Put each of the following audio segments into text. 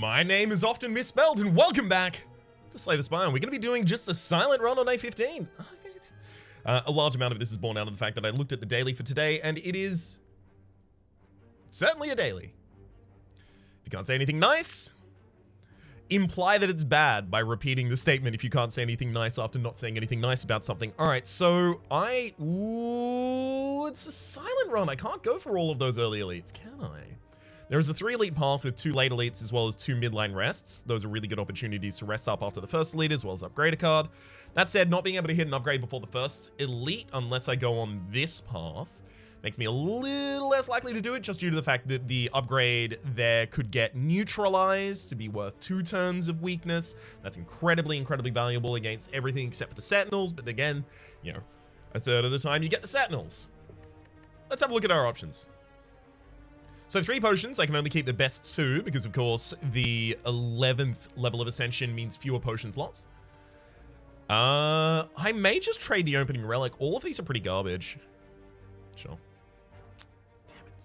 My name is often misspelled, and welcome back to Slay the Spire. We're going to be doing just a silent run on A15. A large amount of this is born out of the fact that I looked at the daily for today, and it is certainly a daily. If you can't say anything nice, imply that it's bad by repeating the statement if you can't say anything nice after not saying anything nice about something. All right, so it's a silent run. I can't go for all of those early elites, can I? There is a 3 elite path with 2 late elites as well as 2 midline rests. Those are really good opportunities to rest up after the first elite as well as upgrade a card. That said, not being able to hit an upgrade before the first elite unless I go on this path makes me a little less likely to do it, just due to the fact that the upgrade there could get neutralized to be worth 2 turns of weakness. That's incredibly, incredibly valuable against everything except for the Sentinels. But again, you know, a third of the time you get the Sentinels. Let's have a look at our options. So 3 potions, I can only keep the best 2 because, of course, the 11th level of Ascension means fewer potions lost. I may just trade the opening relic. All of these are pretty garbage. Sure. Damn it.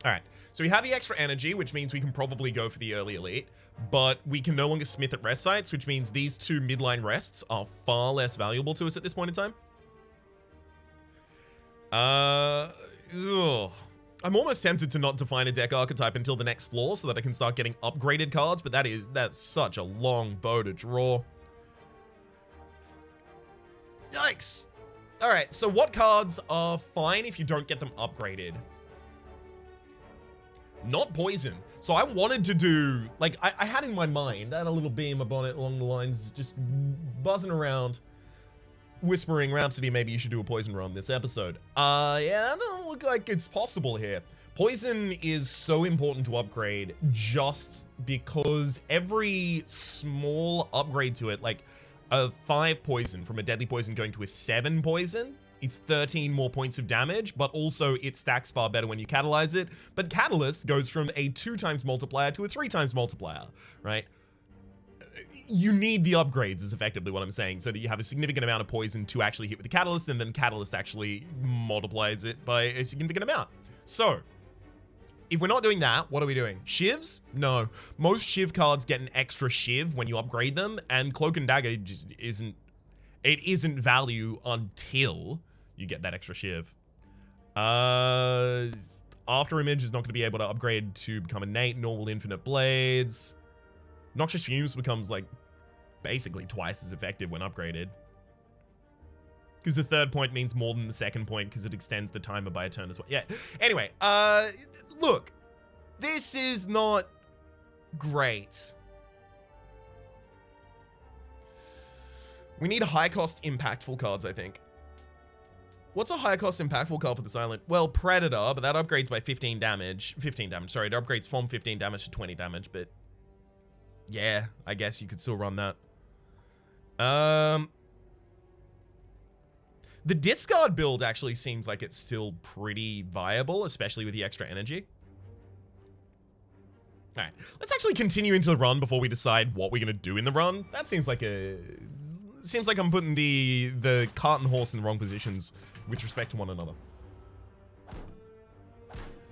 Alright, so we have the extra energy, which means we can probably go for the early elite, but we can no longer smith at rest sites, which means these 2 midline rests are far less valuable to us at this point in time. I'm almost tempted to not define a deck archetype until the next floor so that I can start getting upgraded cards, but that's such a long bow to draw. Yikes. All right, so what cards are fine if you don't get them upgraded? Not poison. So I wanted to do, like, I had in my mind, I had a little beam upon it along the lines, just buzzing around, whispering, Rhapsody, maybe you should do a poison run this episode. Yeah, that doesn't look like it's possible here. Poison is so important to upgrade just because every small upgrade to it, like a 5 poison from a deadly poison going to a 7 poison, it's 13 more points of damage, but also it stacks far better when you catalyze it. But Catalyst goes from a 2 times multiplier to a 3 times multiplier, right? You need the upgrades is effectively what I'm saying, so that you have a significant amount of poison to actually hit with the Catalyst, and then Catalyst actually multiplies it by a significant amount. So, if we're not doing that, what are we doing? Shivs? No. Most Shiv cards get an extra Shiv when you upgrade them, and Cloak and Dagger just isn't value until you get that extra Shiv. After Image is not going to be able to upgrade to become innate, nor will Infinite Blades. Noxious Fumes becomes, like, basically twice as effective when upgraded. Because the 3rd point means more than the 2nd point because it extends the timer by a turn as well. Yeah. Anyway, look. This is not great. We need high-cost impactful cards, I think. What's a high-cost impactful card for the Silent? Well, Predator, but that upgrades by 15 damage. 15 damage, sorry. It upgrades from 15 damage to 20 damage, but yeah, I guess you could still run that. The discard build actually seems like it's still pretty viable, especially with the extra energy. All right, let's actually continue into the run before we decide what we're gonna do in the run. That seems like I'm putting the cart and horse in the wrong positions with respect to one another.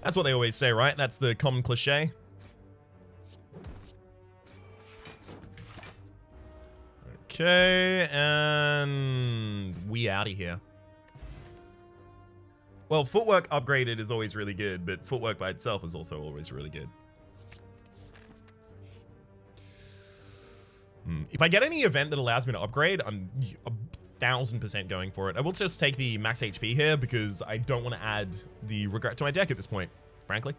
That's what they always say, right? That's the common cliche. Okay, and we out of here. Well, footwork upgraded is always really good, but footwork by itself is also always really good. If I get any event that allows me to upgrade, I'm 1000% going for it. I will just take the max HP here because I don't want to add the regret to my deck at this point, frankly.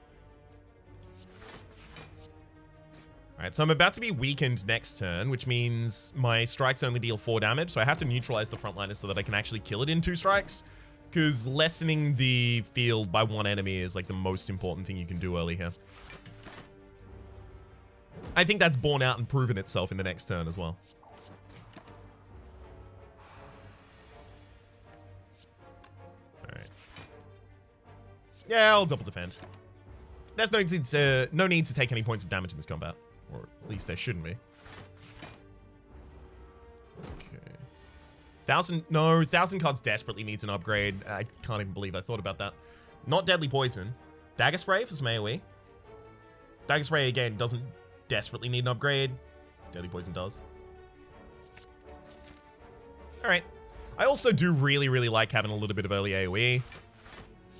Alright, so I'm about to be weakened next turn, which means my strikes only deal 4 damage, so I have to neutralize the frontliner so that I can actually kill it in 2 strikes, because lessening the field by 1 enemy is like the most important thing you can do early here. I think that's borne out and proven itself in the next turn as well. Alright. Yeah, I'll double defend. There's no need to take any points of damage in this combat. Or at least there shouldn't be. Okay. 1,000 cards desperately needs an upgrade. I can't even believe I thought about that. Not Deadly Poison. Dagger Spray for some AoE. Dagger Spray, again, doesn't desperately need an upgrade. Deadly Poison does. Alright. I also do really, really like having a little bit of early AoE.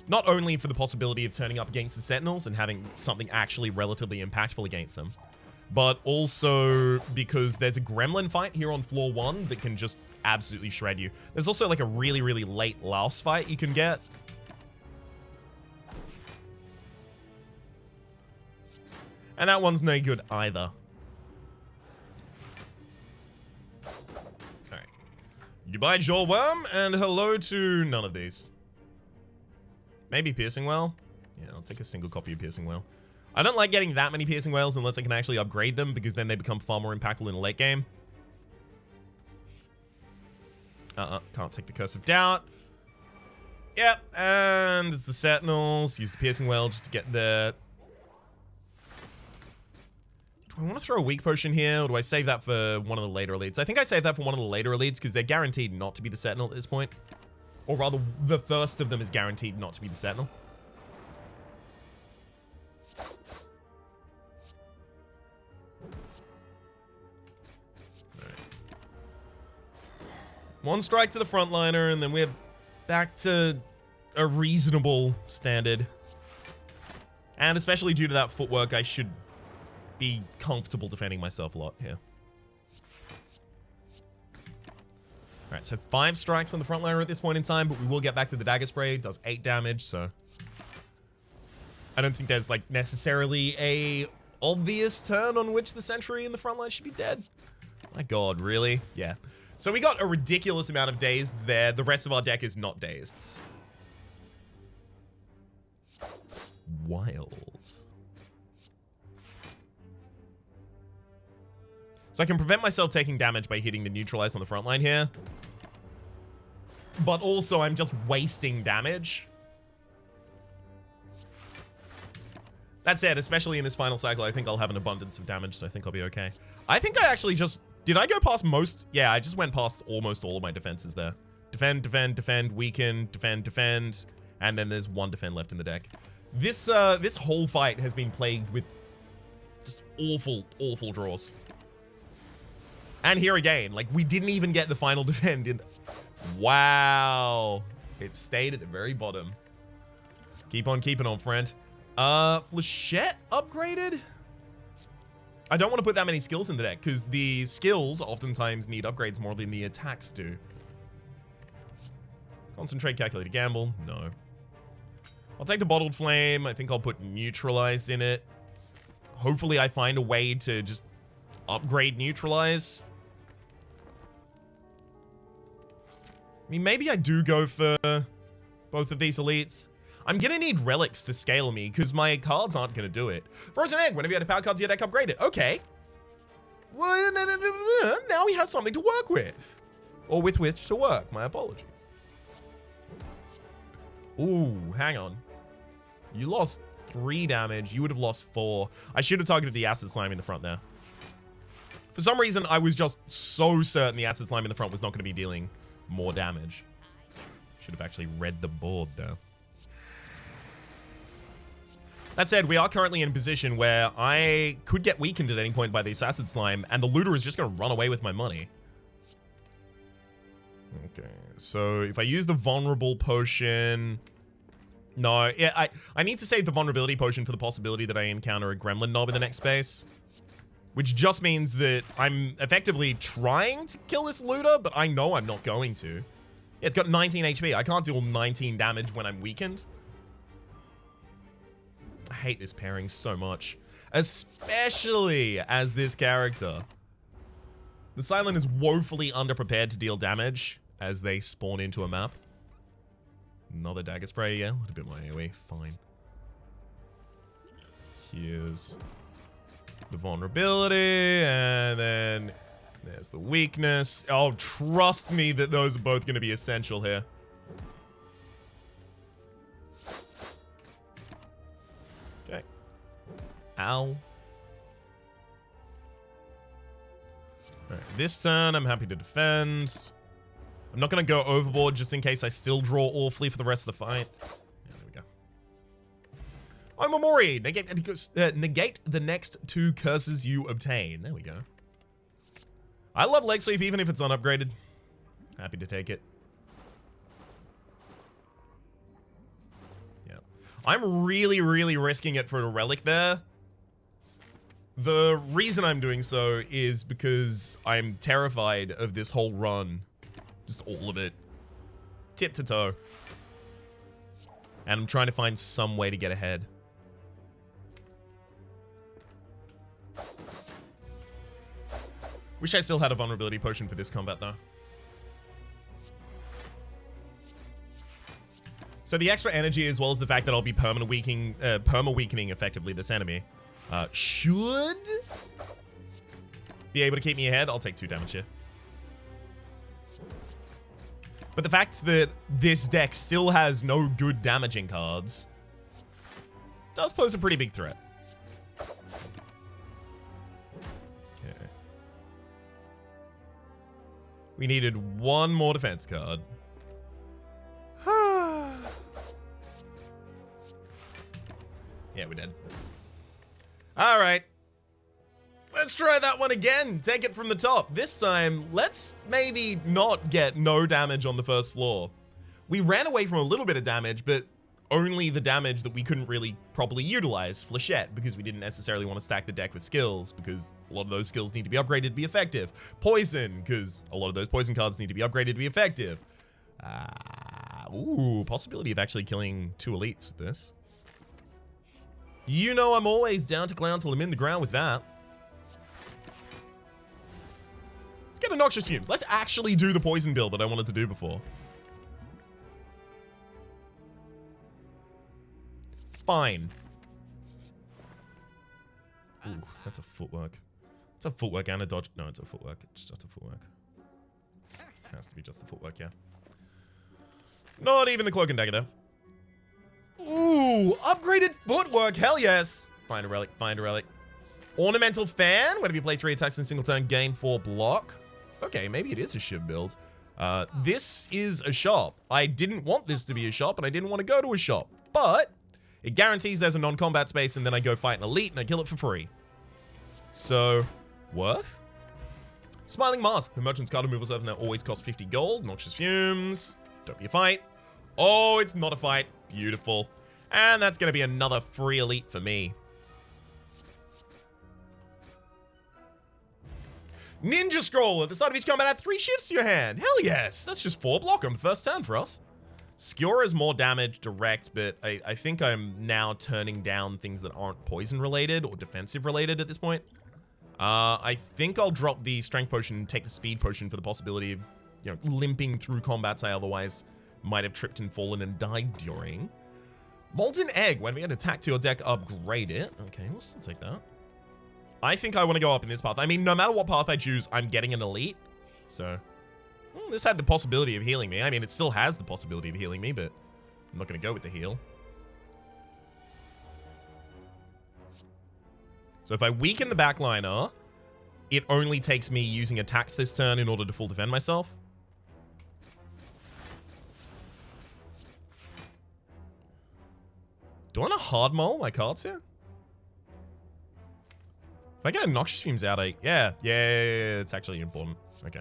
Not only for the possibility of turning up against the Sentinels and having something actually relatively impactful against them, but also because there's a gremlin fight here on floor 1 that can just absolutely shred you. There's also like a really, really late Louse fight you can get. And that one's no good either. Alright. Goodbye, Jaw Worm, and hello to none of these. Maybe Piercing Well? Yeah, I'll take a single copy of Piercing Well. I don't like getting that many Piercing Wells unless I can actually upgrade them, because then they become far more impactful in the late game. Can't take the Curse of Doubt. Yep, and it's the Sentinels. Use the Piercing Well just to get there. Do I want to throw a weak potion here, or do I save that for one of the later elites? I think I save that for one of the later elites, because they're guaranteed not to be the Sentinel at this point. Or rather, the first of them is guaranteed not to be the Sentinel. Alright. One strike to the frontliner, and then we're back to a reasonable standard. And especially due to that footwork, I should be comfortable defending myself a lot here. Alright, so 5 strikes on the frontliner at this point in time, but we will get back to the Dagger Spray. It does 8 damage, so I don't think there's like necessarily a obvious turn on which the sentry in the front line should be dead. My god, really? Yeah. So we got a ridiculous amount of dazed there. The rest of our deck is not dazed. Wild. So I can prevent myself taking damage by hitting the neutralize on the front line here. But also I'm just wasting damage. That said, especially in this final cycle, I think I'll have an abundance of damage, so I think I'll be okay. I think I actually just... Did I go past most? Yeah, I just went past almost all of my defenses there. Defend, defend, defend, weaken, defend, defend. And then there's 1 defend left in the deck. This whole fight has been plagued with just awful, awful draws. And here again, like, we didn't even get the final defend in... Wow. It stayed at the very bottom. Keep on keeping on, friend. Flechette upgraded? I don't want to put that many skills in the deck, because the skills oftentimes need upgrades more than the attacks do. Concentrate, calculate, gamble. No. I'll take the Bottled Flame. I think I'll put Neutralized in it. Hopefully I find a way to just upgrade Neutralize. I mean, maybe I do go for both of these elites. I'm gonna need relics to scale me, because my cards aren't gonna do it. Frozen Egg, whenever you add a power card to your deck, upgrade it. Okay. Well, now we have something to work with. Or with which to work. My apologies. Ooh, hang on. You lost 3 damage. You would have lost 4. I should have targeted the Acid Slime in the front there. For some reason, I was just so certain the Acid Slime in the front was not going to be dealing more damage. Should have actually read the board, though. That said, we are currently in a position where I could get weakened at any point by this Acid Slime, and the looter is just going to run away with my money. Okay, so if I use the Vulnerable Potion... No, yeah, I need to save the Vulnerability Potion for the possibility that I encounter a Gremlin Knob in the next space. Which just means that I'm effectively trying to kill this looter, but I know I'm not going to. Yeah, it's got 19 HP. I can't deal 19 damage when I'm weakened. I hate this pairing so much. Especially as this character. The Silent is woefully underprepared to deal damage as they spawn into a map. Another Dagger Spray, yeah. A little bit more AoE, fine. Here's the vulnerability, and then there's the weakness. Oh, trust me that those are both going to be essential here. Okay. Ow. Alright, this turn, I'm happy to defend. I'm not going to go overboard just in case I still draw awfully for the rest of the fight. Yeah, there we go. Oh, Momori. Negate the next 2 curses you obtain. There we go. I love leg sweep even if it's unupgraded. Happy to take it. Yeah. I'm really, really risking it for a relic there. The reason I'm doing so is because I'm terrified of this whole run. Just all of it. Tip to toe. And I'm trying to find some way to get ahead. Wish I still had a vulnerability potion for this combat, though. So the extra energy, as well as the fact that I'll be perma-weakening effectively this enemy, should be able to keep me ahead. I'll take 2 damage here. But the fact that this deck still has no good damaging cards does pose a pretty big threat. Okay. We needed 1 more defense card. Yeah, we did. All right. Let's try that one again. Take it from the top. This time, let's maybe not get no damage on the first floor. We ran away from a little bit of damage, but only the damage that we couldn't really properly utilize. Flechette, because we didn't necessarily want to stack the deck with skills, because a lot of those skills need to be upgraded to be effective. Poison, because a lot of those poison cards need to be upgraded to be effective. Ooh, possibility of actually killing 2 elites with this. You know I'm always down to clown till I'm in the ground with that. Let's get a Noxious Fumes. Let's actually do the poison build that I wanted to do before. Fine. Ooh, that's a footwork. It's a footwork and a dodge. No, it's a footwork. It's just a footwork. It has to be just a footwork, yeah. Not even the cloak and dagger, though. Ooh, upgraded footwork. Hell yes. Find a relic. Find a relic. Ornamental fan. Whenever you play 3 attacks in a single turn, gain 4 block. Okay, maybe it is a shiv build. This is a shop. I didn't want this to be a shop, and I didn't want to go to a shop. But it guarantees there's a non-combat space, and then I go fight an elite, and I kill it for free. So, worth? Smiling Mask. The merchant's card removal service now always costs 50 gold. Noxious Fumes. Don't be a fight. Oh, it's not a fight. Beautiful. And that's going to be another free elite for me. Ninja Scroll. At the start of each combat, add 3 shifts to your hand. Hell yes. That's just 4 block on the first turn for us. Skewer is more damage direct, but I think I'm now turning down things that aren't poison related or defensive related at this point. I think I'll drop the strength potion and take the speed potion for the possibility of, you know, limping through combats I otherwise might have tripped and fallen and died during. Molten Egg. When we had attack to your deck, upgrade it. Okay, we'll still take that. I think I want to go up in this path. I mean, no matter what path I choose, I'm getting an elite. So, this had the possibility of healing me. I mean, it still has the possibility of healing me, but I'm not going to go with the heal. So if I weaken the backliner, it only takes me using attacks this turn in order to full defend myself. Do I want to hard mull my cards here? If I get a Noxious Fumes out, yeah, it's actually important. Okay.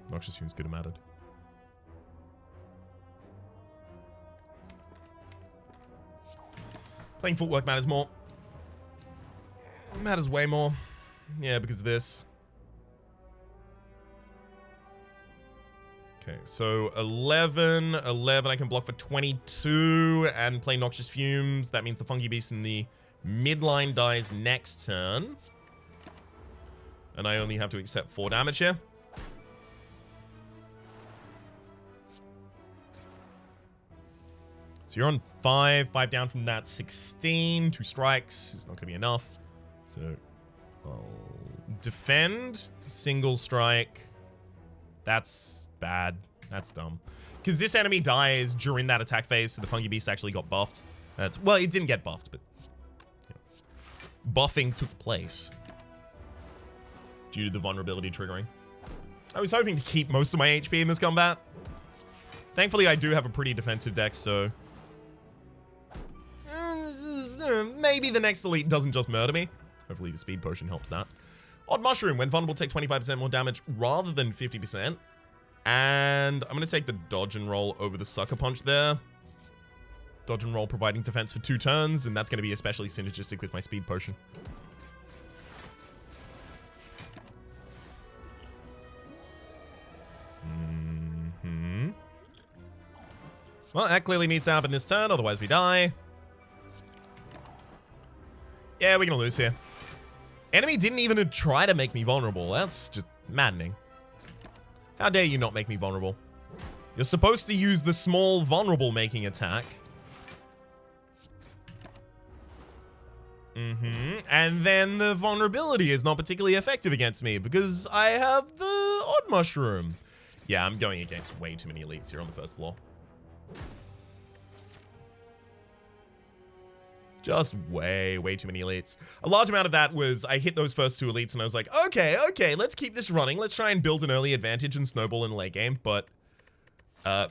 Noxious Fumes could have mattered. Playing footwork matters more. Matters way more. Yeah, because of this. Okay, so 11, I can block for 22 and play Noxious Fumes. That means the Fungi Beast in the midline dies next turn. And I only have to accept 4 damage here. So you're on 5 down from that, 16, 2 strikes. It's not going to be enough. So I'll defend, single strike. That's bad. That's dumb. Because this enemy dies during that attack phase, so the Fungi Beast actually got buffed. Well, it didn't get buffed, but you know, buffing took place due to the vulnerability triggering. I was hoping to keep most of my HP in this combat. Thankfully, I do have a pretty defensive deck, so... maybe the next elite doesn't just murder me. Hopefully the speed potion helps that. Odd Mushroom. When vulnerable, take 25% more damage rather than 50%. And I'm going to take the dodge and roll over the Sucker Punch there. Dodge and roll providing defense for 2 turns, and that's going to be especially synergistic with my speed potion. Well, that clearly needs to happen this turn, otherwise we die. Yeah, we're going to lose here. Enemy didn't even try to make me vulnerable. That's just maddening. How dare you not make me vulnerable? You're supposed to use the small vulnerable making attack. And then the vulnerability is not particularly effective against me because I have the Odd Mushroom. Yeah, I'm going against way too many elites here on the first floor. Just way too many elites. A large amount of that was I hit those first 2 elites and I was like, okay, let's keep this running. Let's try and build an early advantage and snowball in the late game. But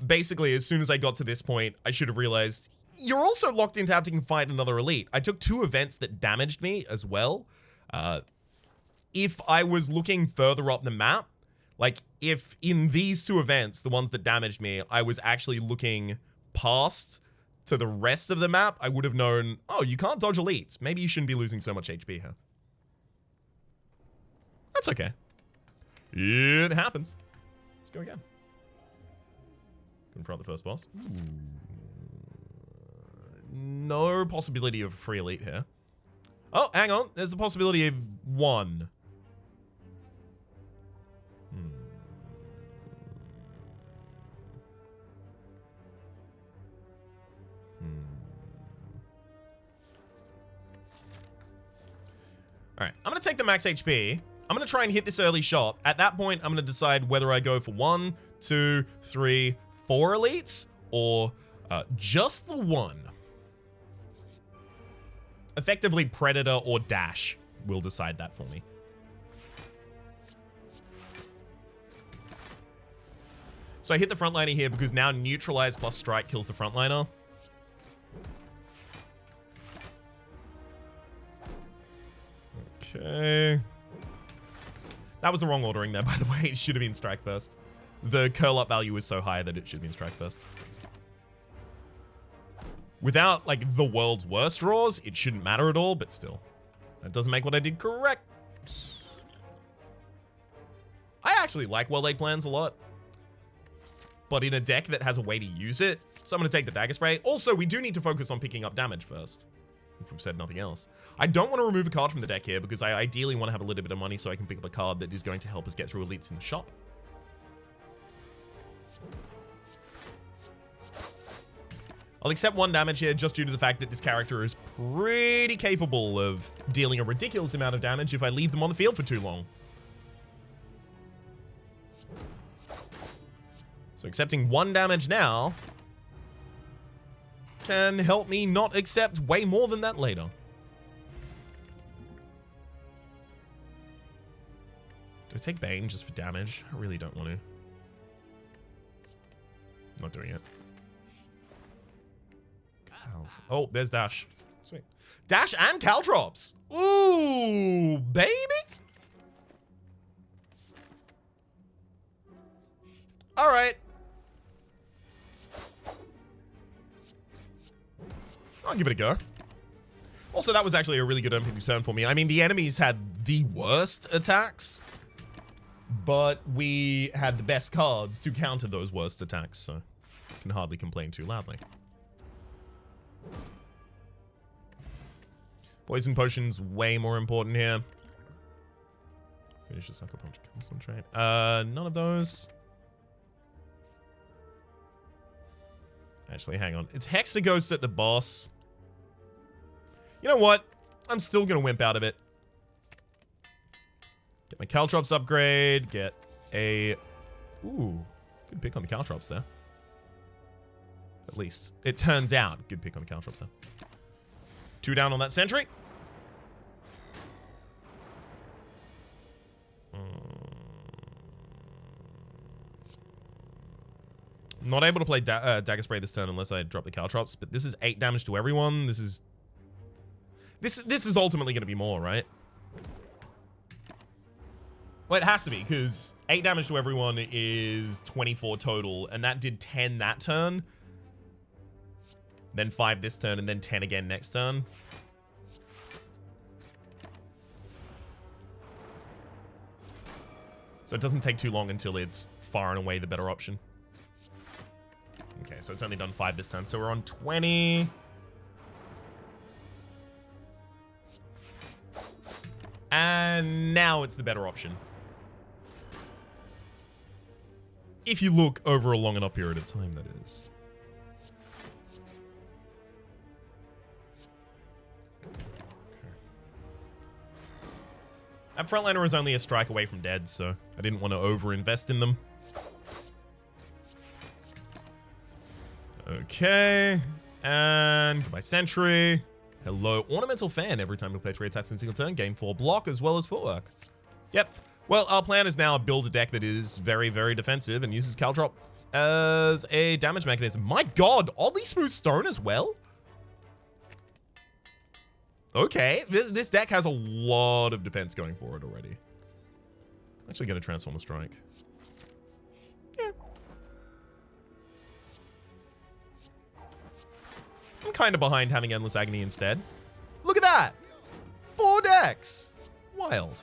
basically, as soon as I got to this point, I should have realized you're also locked into having to fight another elite. I took 2 events that damaged me as well. If I was looking further up the map, like if in these 2 events, the ones that damaged me, I was actually looking past to the rest of the map, I would have known, oh, you can't dodge elites. Maybe you shouldn't be losing so much HP here. That's okay. It happens. Let's go again. Confront the first boss. Ooh. No possibility of a free elite here. Oh, hang on. There's the possibility of 1. Alright, I'm going to take the max HP. I'm going to try and hit this early shot. At that point, I'm going to decide whether I go for 1, 2, 3, 4 elites, or just the 1. Effectively, Predator or Dash will decide that for me. So I hit the frontliner here because now Neutralize plus Strike kills the frontliner. Okay. That was the wrong ordering there, by the way. It should have been Strike first. The curl up value is so high that it should have been Strike first. Without, like, the world's worst draws, it shouldn't matter at all, but still. That doesn't make what I did correct. I actually like well-laid plans a lot. But in a deck that has a way to use it, so I'm going to take the Dagger Spray. Also, we do need to focus on picking up damage first, if we've said nothing else. I don't want to remove a card from the deck here because I ideally want to have a little bit of money so I can pick up a card that is going to help us get through elites in the shop. I'll accept 1 damage here just due to the fact that this character is pretty capable of dealing a ridiculous amount of damage if I leave them on the field for too long. So accepting 1 damage now can help me not accept way more than that later. Do I take Bane just for damage? I really don't want to. Not doing it. Oh, there's Dash. Sweet. Dash and Caltrops. Ooh, baby. All right. I'll give it a go. Also, that was actually a really good opening turn for me. I mean, the enemies had the worst attacks, but we had the best cards to counter those worst attacks, so I can hardly complain too loudly. Poison Potion's way more important here. Finish the Sucker Punch, concentrate. None of those. Actually, hang on. It's Hexaghost at the boss. You know what? I'm still going to wimp out of it. Get my Caltrops upgrade. Get a... Ooh, good pick on the Caltrops there. At least, it turns out. Good pick on the Caltrops there. 2 down on that sentry. Not able to play Dagger Spray this turn unless I drop the Caltrops, but this is 8 damage to everyone. This is ultimately going to be more, right? Well, it has to be, because 8 damage to everyone is 24 total, and that did 10 that turn. Then 5 this turn, and then 10 again next turn. So it doesn't take too long until it's far and away the better option. Okay, so it's only done 5 this time. So we're on 20. And now it's the better option. If you look over a long enough period of time, that is. Okay. That frontliner is only a strike away from dead, so I didn't want to over-invest in them. Okay, and goodbye sentry. Hello, ornamental fan. Every time we play 3 attacks in a single turn, gain 4 block as well as footwork. Yep. Well, our plan is now build a deck that is very, very defensive and uses Caltrop as a damage mechanism. My god, oddly smooth stone as well? Okay, this deck has a lot of defense going for it already. I'm actually going to transform a strike. Yeah. I'm kind of behind having Endless Agony instead. Look at that! 4 decks! Wild.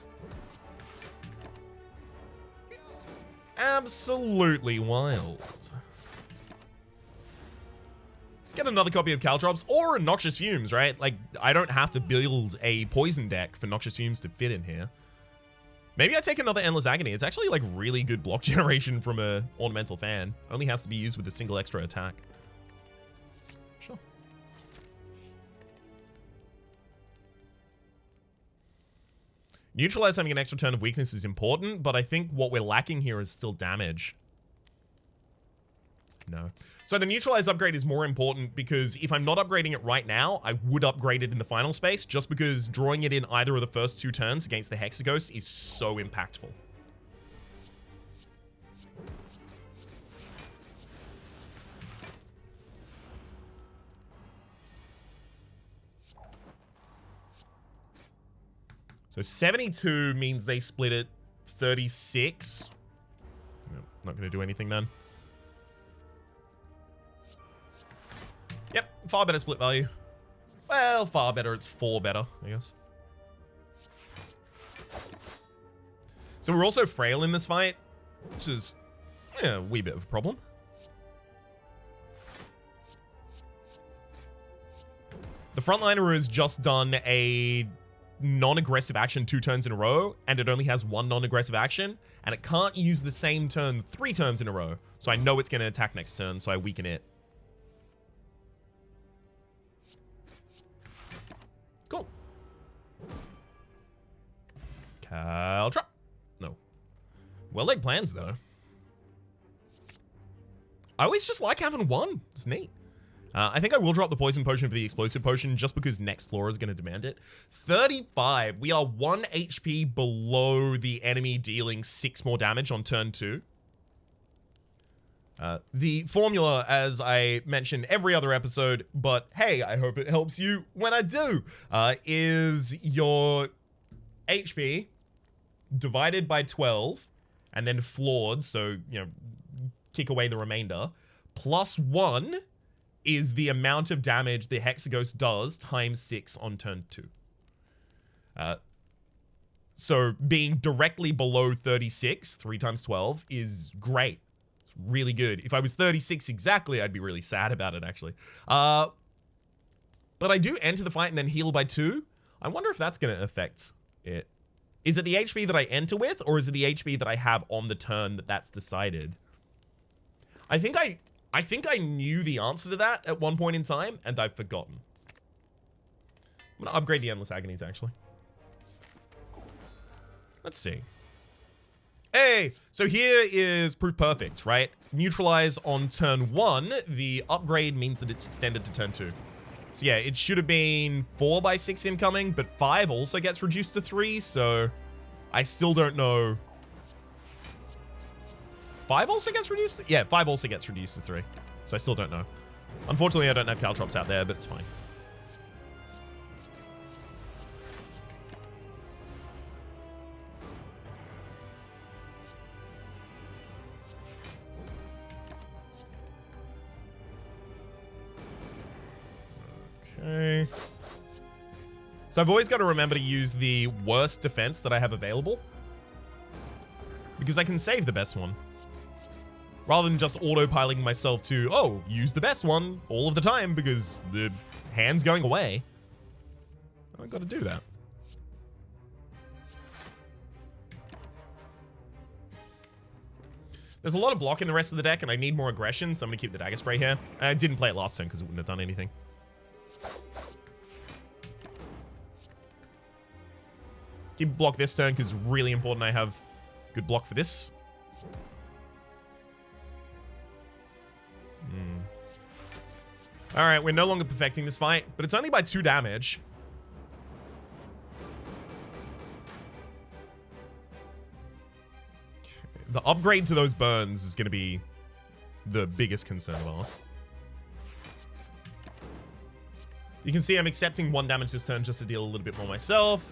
Absolutely wild. Let's get another copy of Caltrops or Noxious Fumes, right? Like, I don't have to build a poison deck for Noxious Fumes to fit in here. Maybe I take another Endless Agony. It's actually like really good block generation from a ornamental fan. Only has to be used with a single extra attack. Sure. Neutralize having an extra turn of weakness is important, but I think what we're lacking here is still damage. No. So the Neutralize upgrade is more important because if I'm not upgrading it right now, I would upgrade it in the final space just because drawing it in either of the first 2 turns against the Hexaghost is so impactful. So 72 means they split it 36. No, not going to do anything then. Yep, far better split value. Well, far better. It's 4 better, I guess. So we're also frail in this fight, which is a wee bit of a problem. The frontliner has just done a non-aggressive action 2 turns in a row, and it only has 1 non-aggressive action, and it can't use the same turn 3 turns in a row. So I know it's going to attack next turn, so I weaken it. Cool. Caltrop. No. Well-laid plans, though. I always just like having 1. It's neat. I think I will drop the poison potion for the explosive potion just because next floor is going to demand it. 35. We are 1 HP below the enemy dealing 6 more damage on turn 2. The formula, as I mention every other episode, but hey, I hope it helps you when I do, is your HP divided by 12 and then floored, so, you know, kick away the remainder, plus 1 is the amount of damage the Hexaghost does times 6 on turn 2. So being directly below 36, 3 times 12, is great. It's really good. If I was 36 exactly, I'd be really sad about it, actually. But I do enter the fight and then heal by 2. I wonder if that's going to affect it. Is it the HP that I enter with, or is it the HP that I have on the turn that's decided? I think I knew the answer to that at one point in time, and I've forgotten. I'm going to upgrade the Endless Agonies, actually. Let's see. Hey, so here is proof perfect, right? Neutralize on turn 1. The upgrade means that it's extended to turn 2. So yeah, it should have been 4 by 6 incoming, but 5 also gets reduced to 3, so I still don't know 5 also gets reduced? Yeah, 5 also gets reduced to 3. So I still don't know. Unfortunately, I don't have caltrops out there, but it's fine. Okay. So I've always got to remember to use the worst defense that I have available, because I can save the best one, rather than just autopiloting myself to, oh, use the best one all of the time because the hand's going away. I've got to do that. There's a lot of block in the rest of the deck, and I need more aggression, so I'm going to keep the dagger spray here. I didn't play it last turn because it wouldn't have done anything. Keep block this turn because it's really important I have good block for this. Alright, we're no longer perfecting this fight, but it's only by 2 damage. Okay. The upgrade to those burns is going to be the biggest concern of ours. You can see I'm accepting 1 damage this turn just to deal a little bit more myself.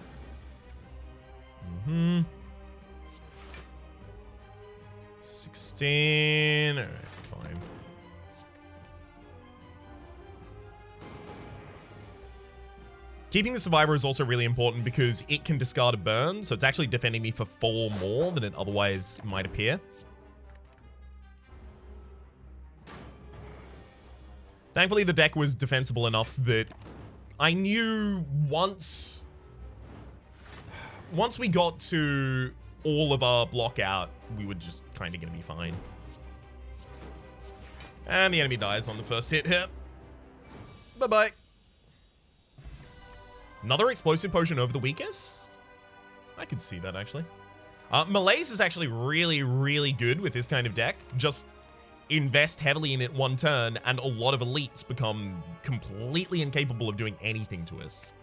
16. Alright, fine. Keeping the survivor is also really important because it can discard a burn, so it's actually defending me for 4 more than it otherwise might appear. Thankfully, the deck was defensible enough that I knew once we got to all of our block out, we were just kind of going to be fine. And the enemy dies on the first hit here. Bye-bye. Another explosive potion over the weakest? I could see that, actually. Malaise is actually really, really good with this kind of deck. Just invest heavily in it 1 turn, and a lot of elites become completely incapable of doing anything to us.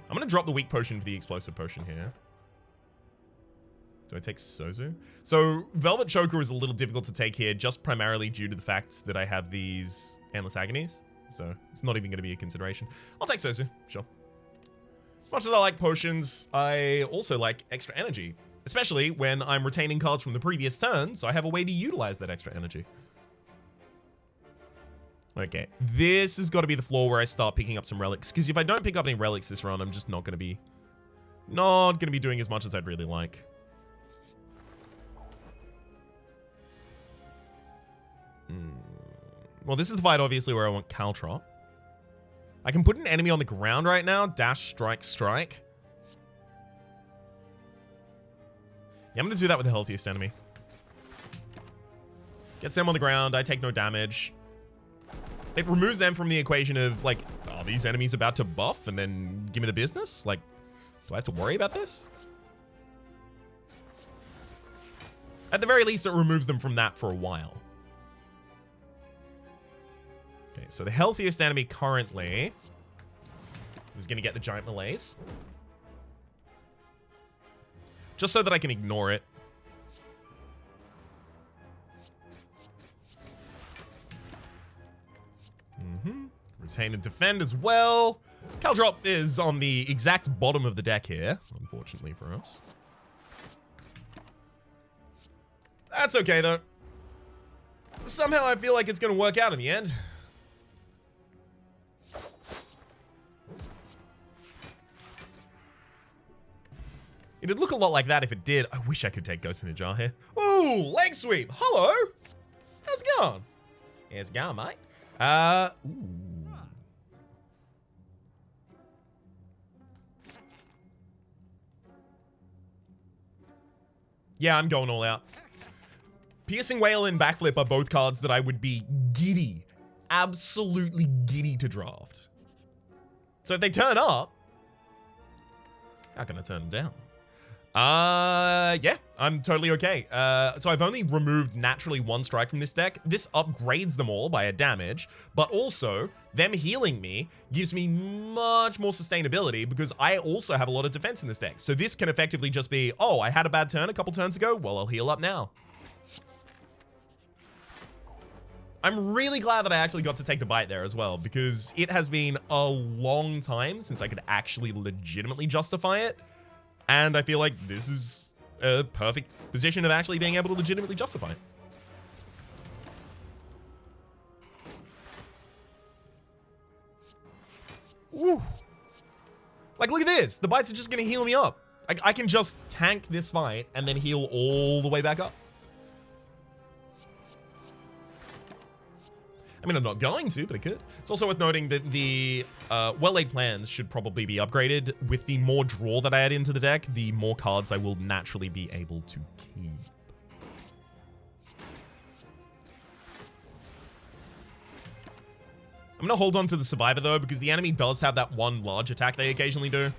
I'm going to drop the weak potion for the explosive potion here. Do I take Sozu? So Velvet Choker is a little difficult to take here, just primarily due to the fact that I have these Endless Agonies. So it's not even going to be a consideration. I'll take Sozu, sure. As much as I like potions, I also like extra energy. Especially when I'm retaining cards from the previous turn, so I have a way to utilize that extra energy. Okay, this has got to be the floor where I start picking up some relics. Because if I don't pick up any relics this run, I'm just not going to be doing as much as I'd really like. Well, this is the fight, obviously, where I want Caltrop. I can put an enemy on the ground right now. Dash, strike, strike. Yeah, I'm going to do that with the healthiest enemy. Gets them on the ground. I take no damage. It removes them from the equation of, like, are these enemies about to buff and then give me the business? Like, do I have to worry about this? At the very least, it removes them from that for a while. Okay, so the healthiest enemy currently is going to get the giant malaise. Just so that I can ignore it. Retain and defend as well. Caltrop is on the exact bottom of the deck here, unfortunately for us. That's okay, though. Somehow I feel like it's going to work out in the end. It'd look a lot like that if it did. I wish I could take Ghost in a Jar here. Ooh, leg sweep. Hello. How's it going? How's it going, mate? Ooh. Yeah, I'm going all out. Piercing Whale and Backflip are both cards that I would be giddy, absolutely giddy to draft. So if they turn up, how can I turn them down? Yeah, I'm totally okay. So I've only removed naturally 1 strike from this deck. This upgrades them all by a damage, but also them healing me gives me much more sustainability because I also have a lot of defense in this deck. So this can effectively just be, oh, I had a bad turn a couple turns ago. Well, I'll heal up now. I'm really glad that I actually got to take the bite there as well, because it has been a long time since I could actually legitimately justify it. And I feel like this is a perfect position of actually being able to legitimately justify it. Woo. Like, look at this. The bites are just going to heal me up. I can just tank this fight and then heal all the way back up. I mean, I'm not going to, but I could. It's also worth noting that the well-laid plans should probably be upgraded. With the more draw that I add into the deck, the more cards I will naturally be able to keep. I'm going to hold on to the Survivor, though, because the enemy does have that one large attack they occasionally do.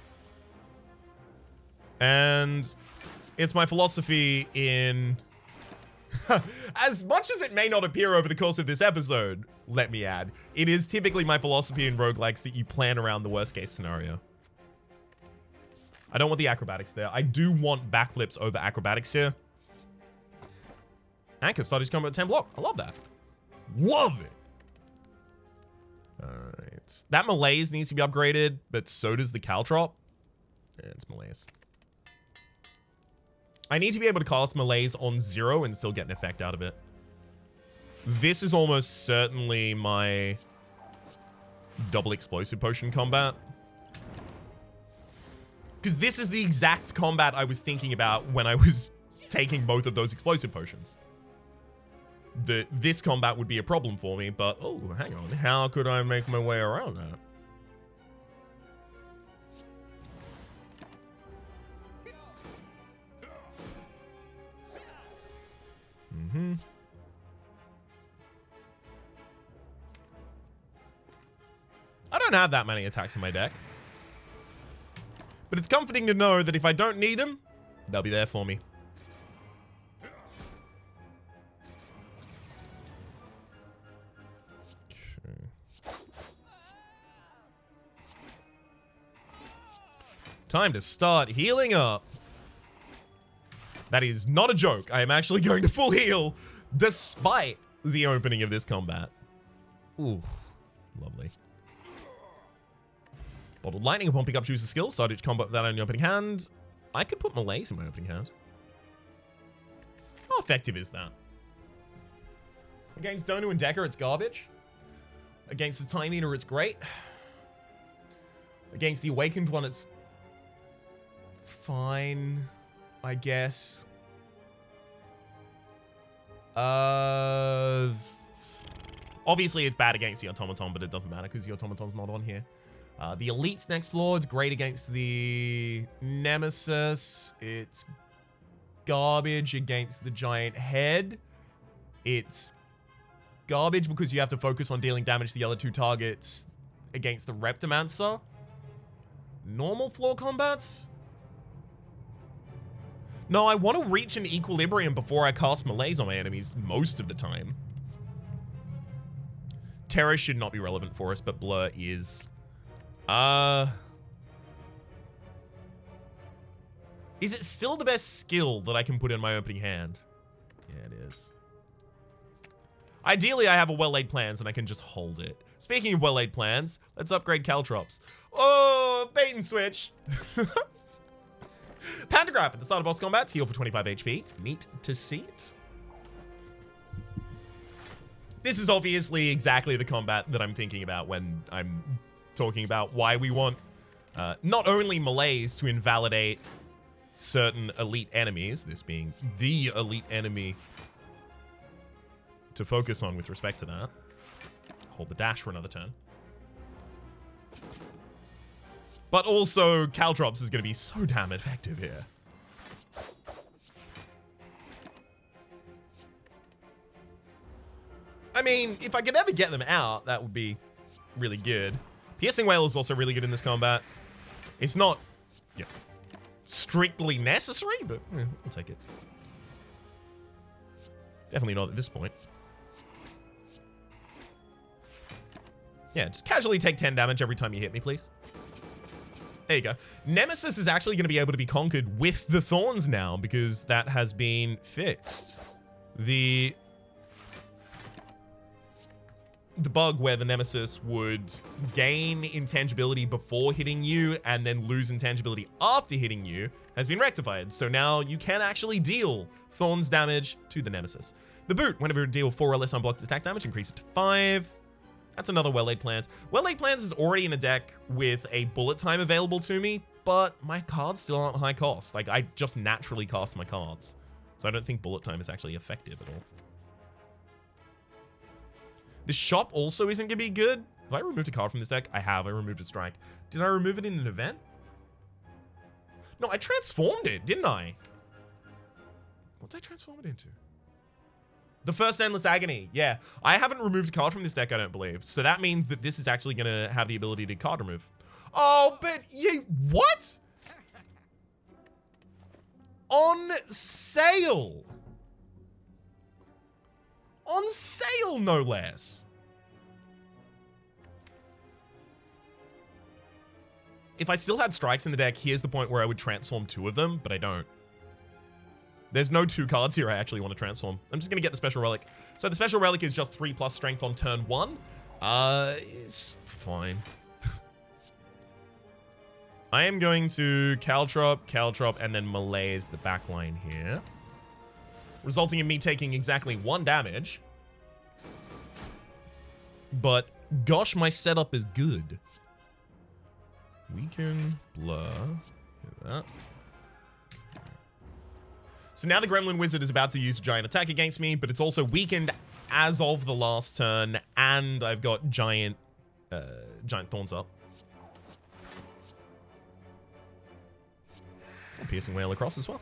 And it's my philosophy in... As much as it may not appear over the course of this episode, let me add, it is typically my philosophy in roguelikes that you plan around the worst case scenario. I don't want the acrobatics there. I do want backflips over acrobatics here. Anchor started combat 10 block. I love that. Love it. Alright. That malaise needs to be upgraded, but so does the caltrop. Yeah, it's malaise. I need to be able to cast malaise on 0 and still get an effect out of it. This is almost certainly my double explosive potion combat. Because this is the exact combat I was thinking about when I was taking both of those explosive potions. This combat would be a problem for me, but oh, hang on. How could I make my way around that? I don't have that many attacks in my deck. But it's comforting to know that if I don't need them, they'll be there for me. Okay. Time to start healing up. That is not a joke. I am actually going to full heal despite the opening of this combat. Ooh, lovely. Bottled Lightning upon pickup choose a skill. Start each combat with that on your opening hand. I could put malaise in my opening hand. How effective is that? Against Donu and Decker, it's garbage. Against the Time Eater, it's great. Against the Awakened one, it's fine, I guess. Obviously, it's bad against the Automaton, but it doesn't matter because the Automaton's not on here. The Elite's next floor, it's great against the Nemesis. It's garbage against the Giant Head. It's garbage because you have to focus on dealing damage to the other two targets against the Reptomancer. Normal floor combats? No, I want to reach an equilibrium before I cast malaise on my enemies most of the time. Terror should not be relevant for us, but Blur is. Is it still the best skill that I can put in my opening hand? Yeah, it is. Ideally, I have a well-laid plans and I can just hold it. Speaking of well-laid plans, let's upgrade caltrops. Oh, bait and switch. Pandagraph at the start of boss combat, heal for 25 HP. Neat to see it. This is obviously exactly the combat that I'm thinking about when I'm talking about why we want not only malaise to invalidate certain elite enemies, this being the elite enemy to focus on with respect to that. Hold the dash for another turn. But also, caltrops is going to be so damn effective here. I mean, if I could ever get them out, that would be really good. Piercing Wail is also really good in this combat. It's not, yeah, strictly necessary, but yeah, I'll take it. Definitely not at this point. Yeah, just casually take 10 damage every time you hit me, please. There you go. Nemesis is actually going to be able to be conquered with the Thorns now because that has been fixed. The the bug where the Nemesis would gain intangibility before hitting you and then lose intangibility after hitting you has been rectified. So now you can actually deal Thorn's damage to the Nemesis. The boot, whenever you deal 4 or less unblocked attack damage, increase it to 5. That's another Well-Laid Plans. Well-Laid Plans is already in a deck with a bullet time available to me, but my cards still aren't high cost. Like, I just naturally cast my cards. So I don't think bullet time is actually effective at all. The shop also isn't going to be good. Have I removed a card from this deck? I have. I removed a strike. Did I remove it in an event? No, I transformed it, didn't I? What did I transform it into? The first Endless Agony. Yeah. I haven't removed a card from this deck, I don't believe. So that means that this is actually going to have the ability to card remove. Oh, but you... What? On sale. On sale, no less. If I still had strikes in the deck, here's the point where I would transform 2 of them, but I don't. There's no 2 cards here I actually want to transform. I'm just going to get the Special Relic. So the Special Relic is just 3+ strength on turn 1. It's fine. I am going to Caltrop, and then Malaise the backline here, resulting in me taking exactly 1 damage. But gosh, my setup is good. Weaken, blur. Hit that. So now the Gremlin Wizard is about to use a giant attack against me, but it's also weakened as of the last turn, and I've got giant thorns up. Piercing Wail across as well.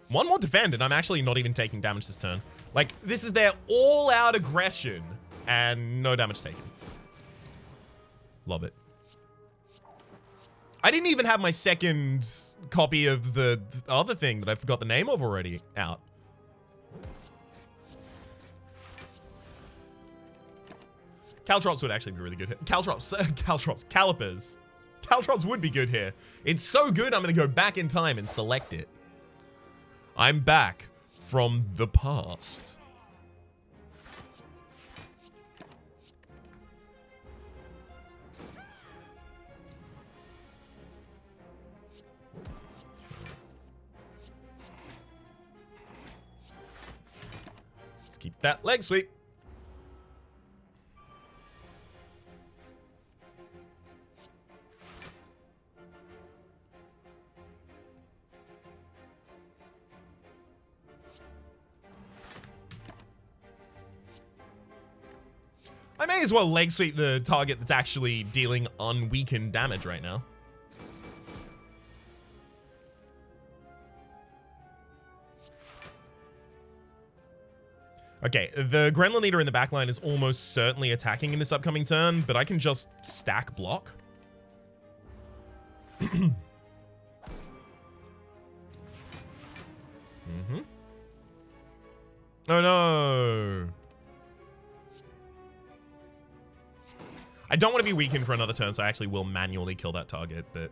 1 more defend, and I'm actually not even taking damage this turn. Like, this is their all-out aggression, and no damage taken. Love it. I didn't even have my second copy of the other thing that I forgot the name of already out. Caltrops would actually be really good here. Caltrops, Calipers. Caltrops would be good here. It's so good, I'm going to go back in time and select it. I'm back from the past. Let's keep that leg sweep. I may as well leg sweep the target that's actually dealing unweakened damage right now. Okay, the Gremlin Leader in the backline is almost certainly attacking in this upcoming turn, but I can just stack block. Oh no! I don't want to be weakened for another turn, so I actually will manually kill that target, but...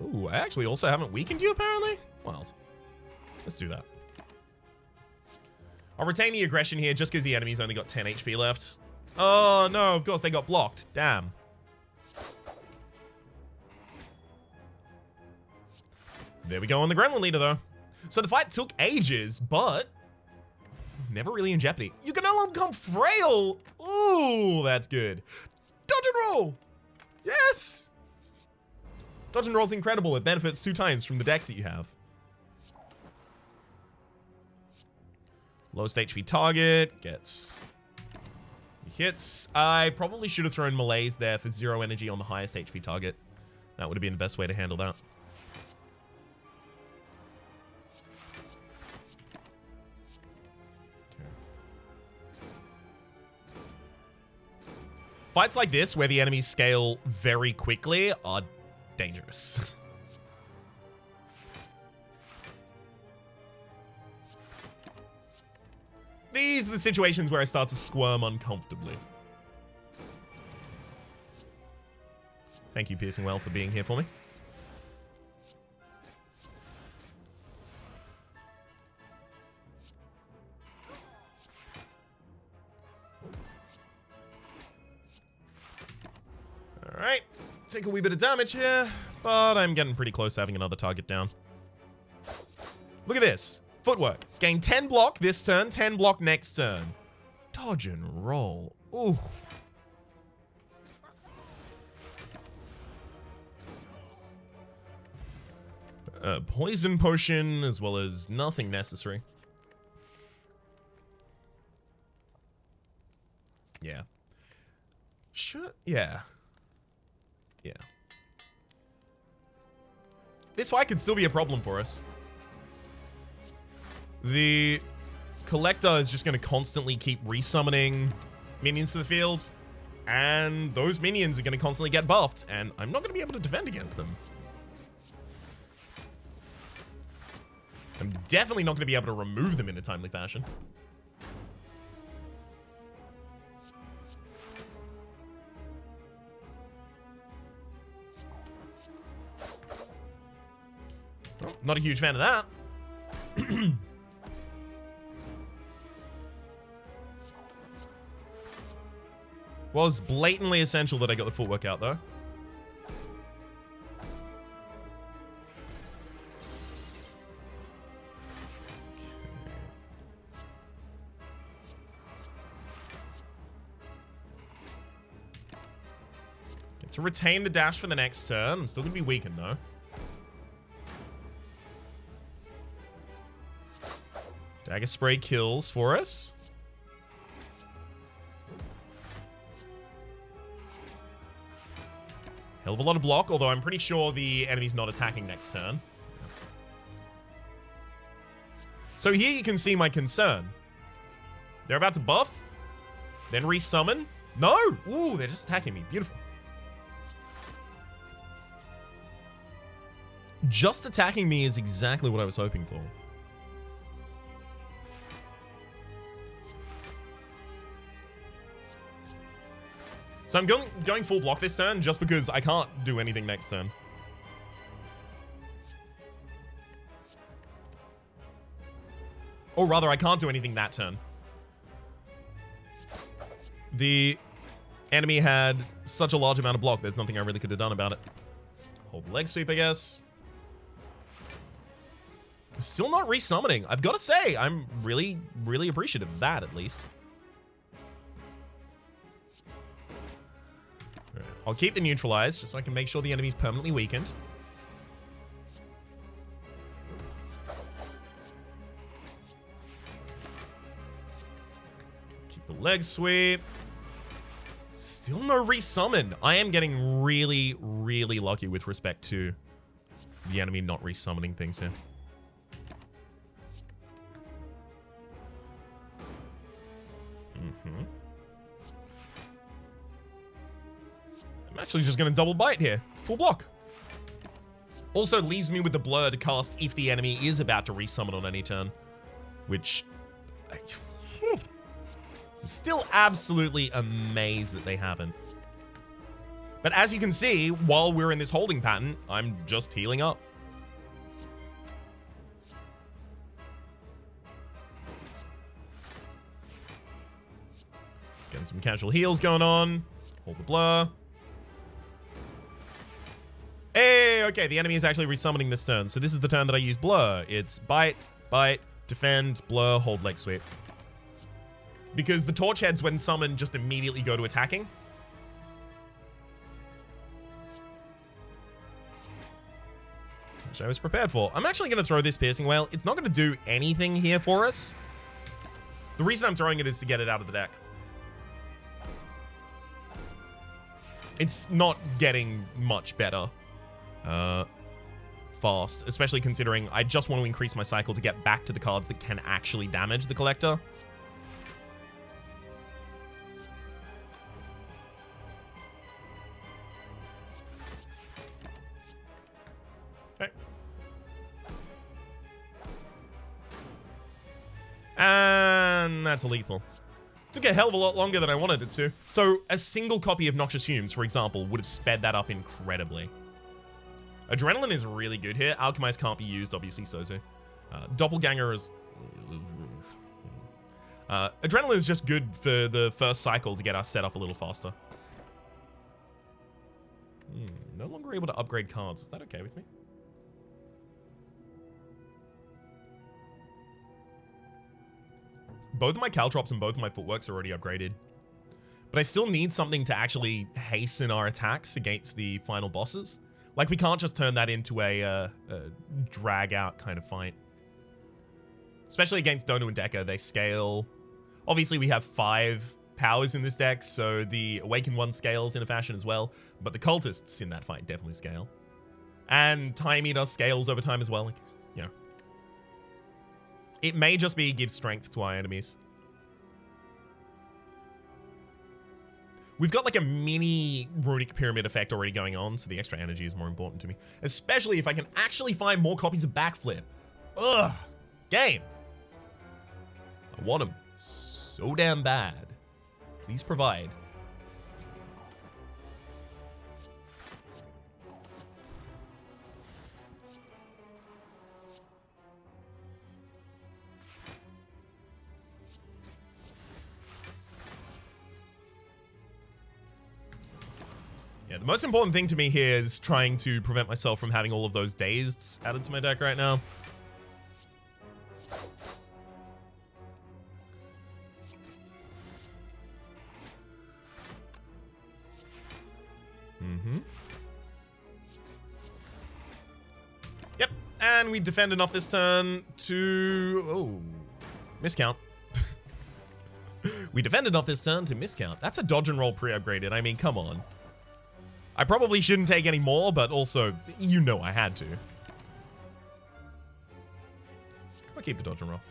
Ooh, I actually also haven't weakened you, apparently? Wild. Let's do that. I'll retain the aggression here just because the enemy's only got 10 HP left. Oh, no, of course, they got blocked. Damn. There we go on the Gremlin Leader, though. So the fight took ages, but... never really in jeopardy. You can no longer become frail. Ooh, that's good. Dodge and roll. Yes. Dodge and roll's incredible. It benefits 2 times from the decks that you have. Lowest HP target gets hits. I probably should have thrown Malaise there for 0 energy on the highest HP target. That would have been the best way to handle that. Fights like this, where the enemies scale very quickly, are dangerous. These are the situations where I start to squirm uncomfortably. Thank you, Piercing Well, for being here for me. Alright, take a wee bit of damage here, but I'm getting pretty close to having another target down. Look at this. Footwork. Gain 10 block this turn, 10 block next turn. Dodge and roll. Ooh. Poison potion, as well as nothing necessary. Yeah. Sure, yeah. Yeah. This fight could still be a problem for us. The Collector is just going to constantly keep resummoning minions to the field, and those minions are going to constantly get buffed, and I'm not going to be able to defend against them. I'm definitely not going to be able to remove them in a timely fashion. Well, not a huge fan of that. Was blatantly essential that I got the footwork out, though. Get to retain the dash for the next turn. I'm still going to be weakened, though. Dagger Spray kills for us. Hell of a lot of block, although I'm pretty sure the enemy's not attacking next turn. So here you can see my concern. They're about to buff, then resummon. No! Ooh, they're just attacking me. Beautiful. Just attacking me is exactly what I was hoping for. So I'm going full block this turn just because I can't do anything next turn. Or rather, I can't do anything that turn. The enemy had such a large amount of block, there's nothing I really could have done about it. Hold the leg sweep, I guess. Still not resummoning. I've got to say, I'm really, really appreciative of that, at least. I'll keep the neutralize, just so I can make sure the enemy's permanently weakened. Keep the leg sweep. Still no resummon. I am getting really, really lucky with respect to the enemy not resummoning things here. I'm actually just going to double bite here. Full block. Also leaves me with the blur to cast if the enemy is about to resummon on any turn. Which... I'm still absolutely amazed that they haven't. But as you can see, while we're in this holding pattern, I'm just healing up. Just getting some casual heals going on. Hold the blur. Hey, okay, the enemy is actually resummoning this turn. So this is the turn that I use blur. It's bite, defend, blur, hold leg sweep. Because the torch heads, when summoned, just immediately go to attacking. Which I was prepared for. I'm actually going to throw this piercing wail. It's not going to do anything here for us. The reason I'm throwing it is to get it out of the deck. It's not getting much better. Fast, especially considering I just want to increase my cycle to get back to the cards that can actually damage the collector. Okay. And that's a lethal. Took a hell of a lot longer than I wanted it to. So a single copy of Noxious Fumes, for example, would have sped that up incredibly. Adrenaline is really good here. Alchemize can't be used, obviously, Sozu. Doppelganger is... Adrenaline is just good for the first cycle to get us set up a little faster. No longer able to upgrade cards. Is that okay with me? Both of my caltrops and both of my footworks are already upgraded. But I still need something to actually hasten our attacks against the final bosses. Like, we can't just turn that into a drag-out kind of fight. Especially against Dono and Deca, they scale. Obviously, we have 5 powers in this deck, so the Awakened One scales in a fashion as well. But the cultists in that fight definitely scale. And Time Eater scales over time as well. Like, you know. It may just be give strength to our enemies. We've got like a mini runic pyramid effect already going on, so the extra energy is more important to me. Especially if I can actually find more copies of Backflip. Ugh. Game. I want them so damn bad. Please provide. Yeah, the most important thing to me here is trying to prevent myself from having all of those dazed added to my deck right now. Yep, and we defend enough this turn to... Oh, miscount. We defend enough this turn to miscount. That's a dodge and roll pre-upgraded. I mean, come on. I probably shouldn't take any more, but also, you know I had to. I'll keep the dodge and roll.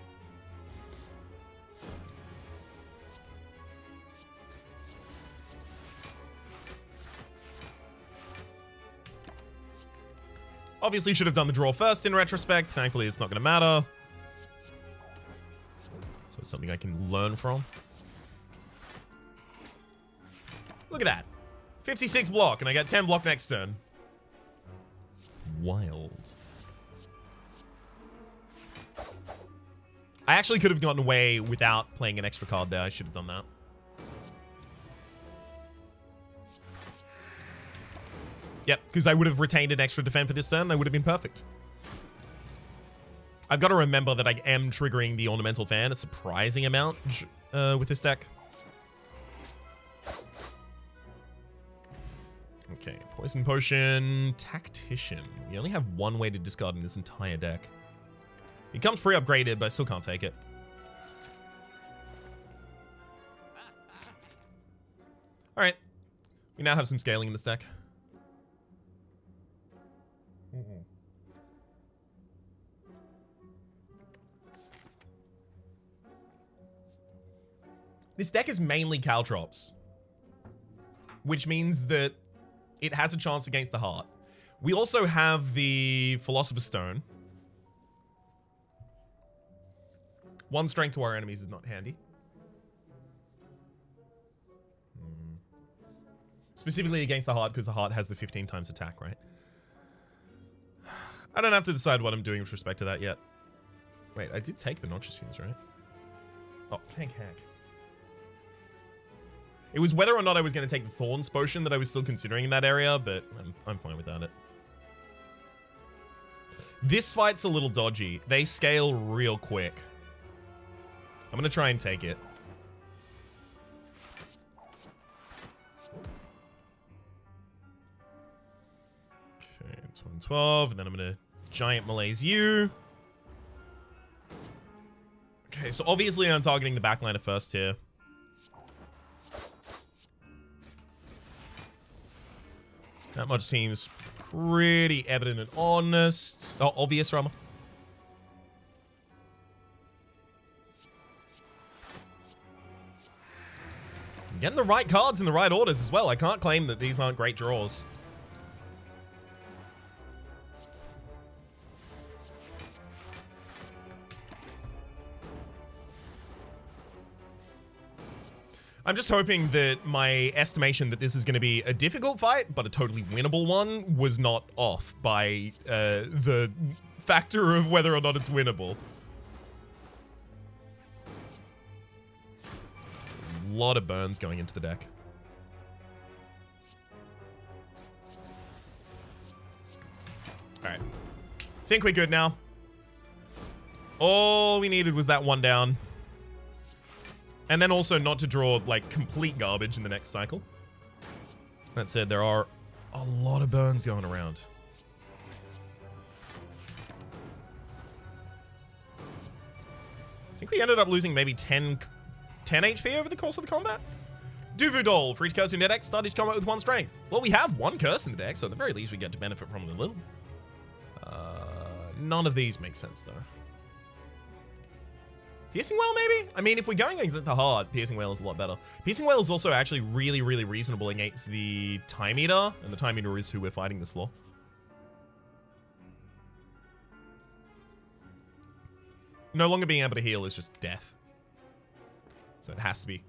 Obviously should have done the draw first in retrospect. Thankfully, it's not going to matter. So it's something I can learn from. Look at that. 56 block, and I get 10 block next turn. Wild. I actually could have gotten away without playing an extra card there. I should have done that. Yep, because I would have retained an extra defend for this turn. I would have been perfect. I've got to remember that I am triggering the Ornamental Fan a surprising amount with this deck. Okay, Poison Potion, Tactician. We only have one way to discard in this entire deck. It comes pre-upgraded, but I still can't take it. Alright. We now have some scaling in this deck. This deck is mainly caltrops, which means that it has a chance against the heart. We also have the Philosopher's Stone. 1 strength to our enemies is not handy. Specifically against the heart, because the heart has the 15 times attack, right? I don't have to decide what I'm doing with respect to that yet. Wait, I did take the Noxious Fumes, right? Oh, thank heck. It was whether or not I was going to take the Thorns Potion that I was still considering in that area, but I'm fine without it. This fight's a little dodgy. They scale real quick. I'm going to try and take it. Okay, it's 112, and then I'm going to Giant Malaise you. Okay, so obviously I'm targeting the backliner first here. That much seems pretty evident and honest. Oh, obvious, rather. I'm getting the right cards in the right orders as well. I can't claim that these aren't great draws. I'm just hoping that my estimation that this is going to be a difficult fight, but a totally winnable one, was not off by the factor of whether or not it's winnable. There's a lot of burns going into the deck. Alright. Think we're good now. All we needed was that one down. And then also not to draw, like, complete garbage in the next cycle. That said, there are a lot of burns going around. I think we ended up losing maybe 10 HP over the course of the combat. Duvudol, for each curse in the deck, start each combat with 1 strength. Well, we have 1 curse in the deck, so at the very least we get to benefit from it a little. None of these make sense, though. Piercing Well, maybe? I mean, if we're going against the hard, Piercing Well is a lot better. Piercing Well is also actually really, really reasonable against the Time Eater, and the Time Eater is who we're fighting this floor. No longer being able to heal is just death. So it has to be.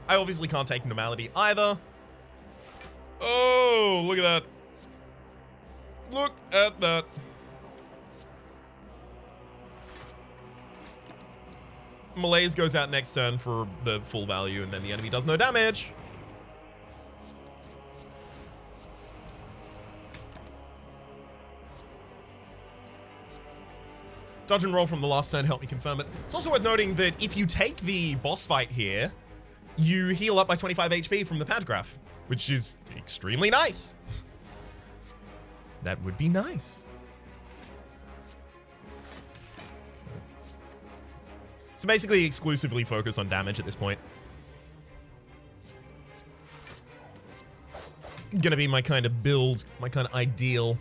I obviously can't take Normality either. Oh, look at that. Look at that. Malaise goes out next turn for the full value, and then the enemy does no damage. Dodge and roll from the last turn helped me confirm it. It's also worth noting that if you take the boss fight here, you heal up by 25 HP from the pantograph, which is extremely nice. That would be nice. So basically exclusively focus on damage at this point. Gonna be my kind of build, my kind of ideal.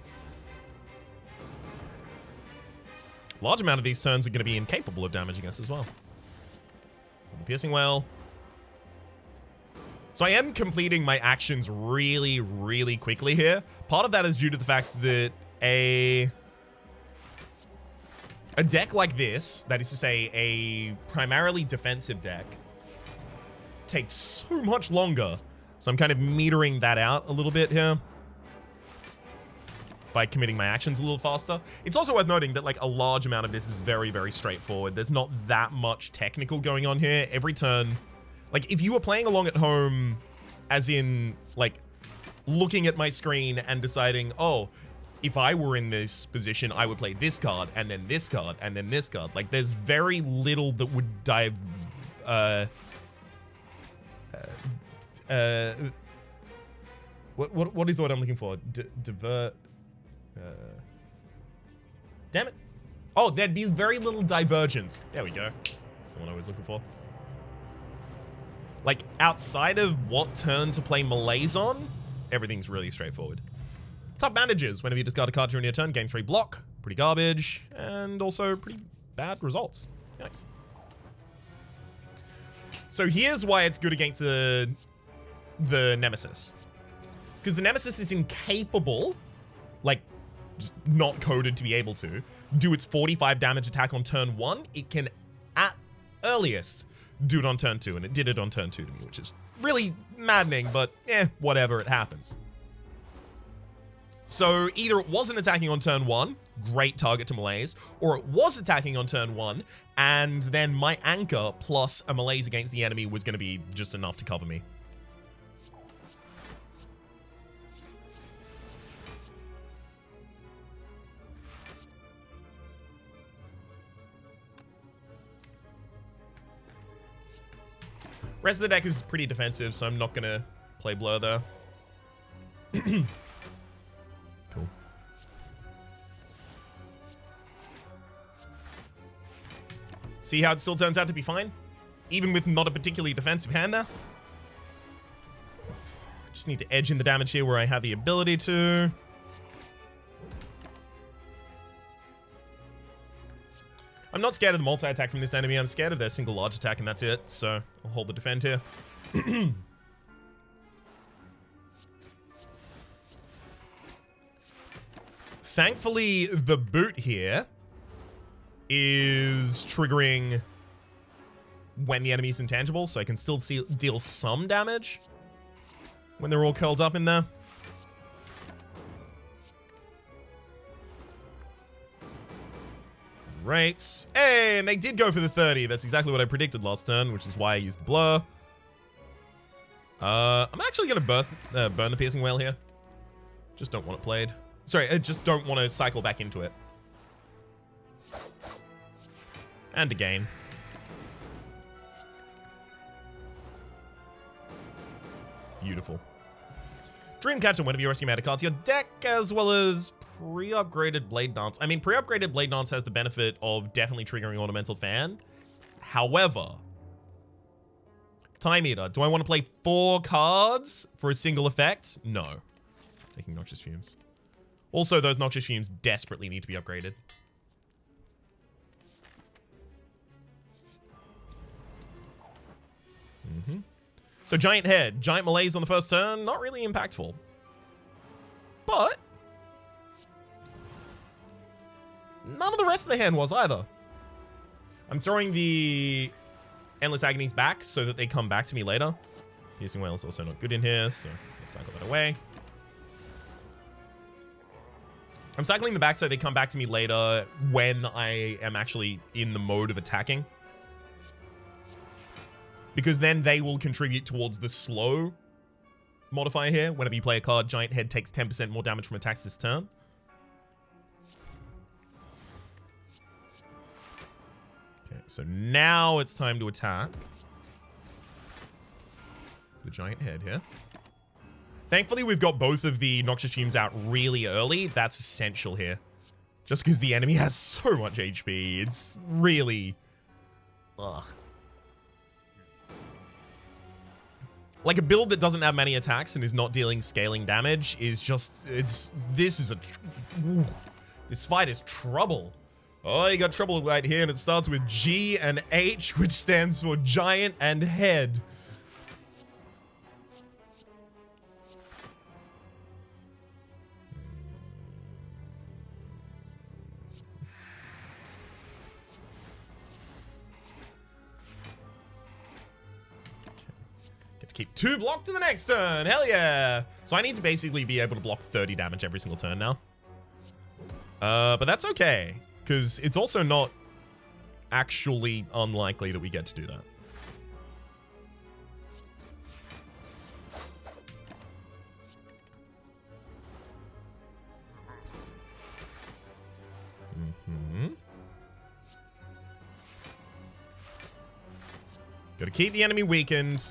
Large amount of these turns are gonna be incapable of damaging us as well. The Piercing Well. So I am completing my actions really, really quickly here. Part of that is due to the fact that a deck like this, that is to say a primarily defensive deck, takes so much longer. So I'm kind of metering that out a little bit here by committing my actions a little faster. It's also worth noting that like a large amount of this is very, very straightforward. There's not that much technical going on here. Every turn, like if you were playing along at home, as in like looking at my screen and deciding, oh, if I were in this position, I would play this card, and then this card, and then this card. Like, there's very little that would what is the word I'm looking for? Divert. Damn it. Oh, there'd be very little divergence. There we go. That's the one I was looking for. Like, outside of what turn to play Malaise on, everything's really straightforward. Top manages. Whenever you discard a card during your turn, gain 3 block. Pretty garbage. And also pretty bad results. Yikes. So here's why it's good against the Nemesis. Because the Nemesis is incapable, like, just not coded to be able to, do its 45 damage attack on turn 1. It can, at earliest, do it on turn 2. And it did it on turn 2 to me, which is really maddening, but whatever, it happens. So either it wasn't attacking on turn 1, great target to Malaise, or it was attacking on turn 1, and then my anchor plus a Malaise against the enemy was going to be just enough to cover me. Rest of the deck is pretty defensive, so I'm not going to play Blur there. Cool. See how it still turns out to be fine? Even with not a particularly defensive hand there. Just need to edge in the damage here where I have the ability to. I'm not scared of the multi-attack from this enemy. I'm scared of their single large attack, and that's it. So I'll hold the defend here. Thankfully, the boot here is triggering when the enemy's intangible, so I can still deal some damage when they're all curled up in there. Right. Hey, and they did go for the 30. That's exactly what I predicted last turn, which is why I used the blur. I'm actually going to burn the Piercing Wail here. Just don't want it played. Sorry, I just don't want to cycle back into it. And again. Beautiful. Dreamcatcher, whenever you rescue mana cards, your deck, as well as pre-upgraded Blade Dance. I mean, pre-upgraded Blade Dance has the benefit of definitely triggering Ornamental Fan. However, Time Eater. Do I want to play 4 cards for a single effect? No. Taking Noxious Fumes. Also, those Noxious Fumes desperately need to be upgraded. So Giant Head, Giant Malaise on the first turn, not really impactful. But none of the rest of the hand was either. I'm throwing the Endless Agonies back so that they come back to me later. Piercing Wail is also not good in here, so let's cycle that away. I'm cycling them back so they come back to me later when I am actually in the mode of attacking. Because then they will contribute towards the slow modifier here. Whenever you play a card, Giant Head takes 10% more damage from attacks this turn. Okay, so now it's time to attack. The Giant Head here. Thankfully, we've got both of the Noxious Fumes out really early. That's essential here. Just because the enemy has so much HP. It's really... Ugh. Like, a build that doesn't have many attacks and is not dealing scaling damage is just... This fight is trouble. Oh, you got trouble right here, and it starts with G and H, which stands for Giant and Head. Keep 2 blocked to the next turn. Hell yeah. So I need to basically be able to block 30 damage every single turn now. But that's okay, because it's also not actually unlikely that we get to do that. Gotta keep the enemy weakened.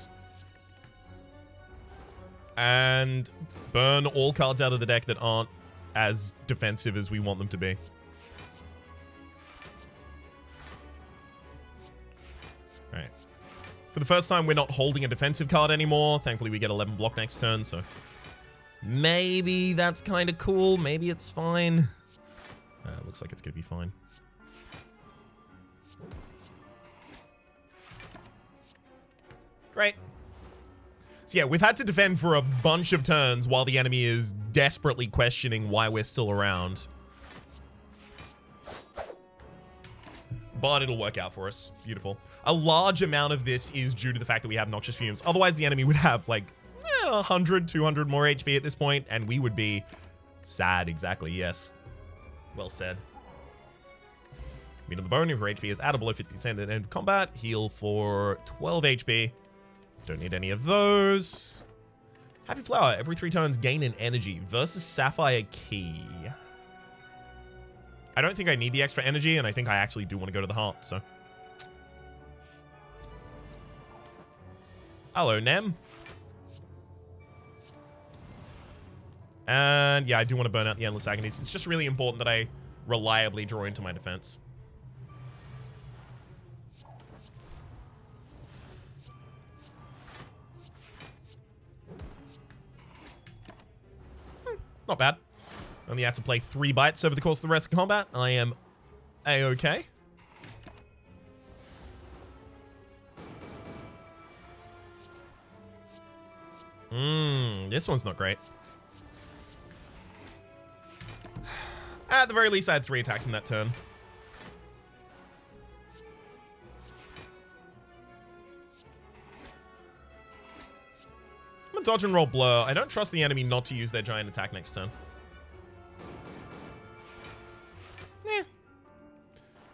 And burn all cards out of the deck that aren't as defensive as we want them to be. Alright. For the first time, we're not holding a defensive card anymore. Thankfully, we get 11 block next turn, so... Maybe that's kind of cool. Maybe it's fine. Looks like it's going to be fine. Great. So yeah, we've had to defend for a bunch of turns while the enemy is desperately questioning why we're still around. But it'll work out for us. Beautiful. A large amount of this is due to the fact that we have Noxious Fumes. Otherwise, the enemy would have like 100, 200 more HP at this point, and we would be sad. Exactly, yes. Well said. Meat on the bone, if your HP is at or below 50% at the end of combat. Heal for 12 HP. Don't need any of those. Happy Flower. Every 3 turns, gain an energy versus Sapphire Key. I don't think I need the extra energy, and I think I actually do want to go to the heart, so. Hello, Nem. And yeah, I do want to burn out the Endless Agonies. It's just really important that I reliably draw into my defense. Not bad. Only have to play 3 bites over the course of the rest of combat. I am A-okay. This one's not great. At the very least, I had 3 attacks in that turn. I'm gonna dodge and roll Blur. I don't trust the enemy not to use their giant attack next turn.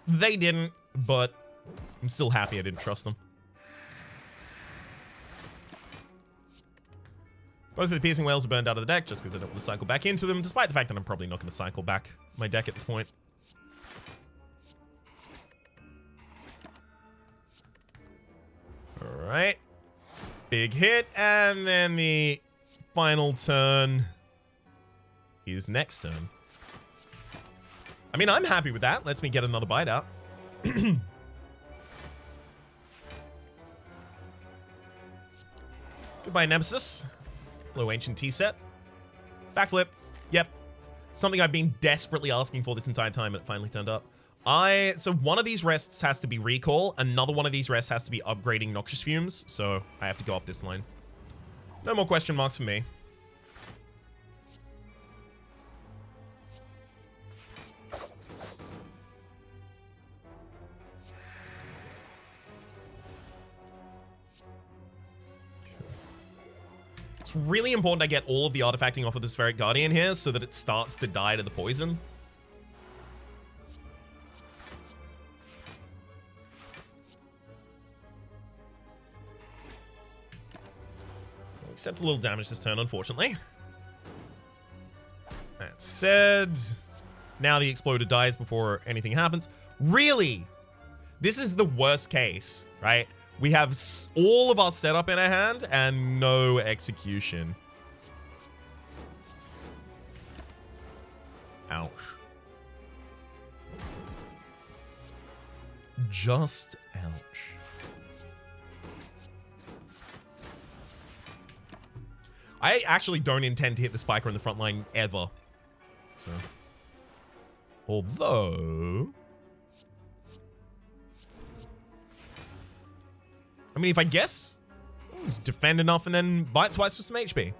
They didn't, but I'm still happy I didn't trust them. Both of the piercing whales are burned out of the deck just because I don't want to cycle back into them, despite the fact that I'm probably not going to cycle back my deck at this point. Alright. Big hit, and then the final turn is next turn. I mean, I'm happy with that. Lets me get another bite out. Goodbye, Nemesis. Low Ancient Tea set. Backflip. Yep. Something I've been desperately asking for this entire time, and it finally turned up. So one of these rests has to be recall. Another one of these rests has to be upgrading Noxious Fumes. So I have to go up this line. No more question marks for me. It's really important I get all of the artifacting off of the Spheric Guardian here so that it starts to die to the poison. Accept a little damage this turn, unfortunately. That said, now the Exploder dies before anything happens. Really? This is the worst case, right? We have all of our setup in our hand and no execution. Ouch. Just ouch. I actually don't intend to hit the spiker in the front line ever. So, although, I mean, if I guess, just defend enough and then bite twice for some HP.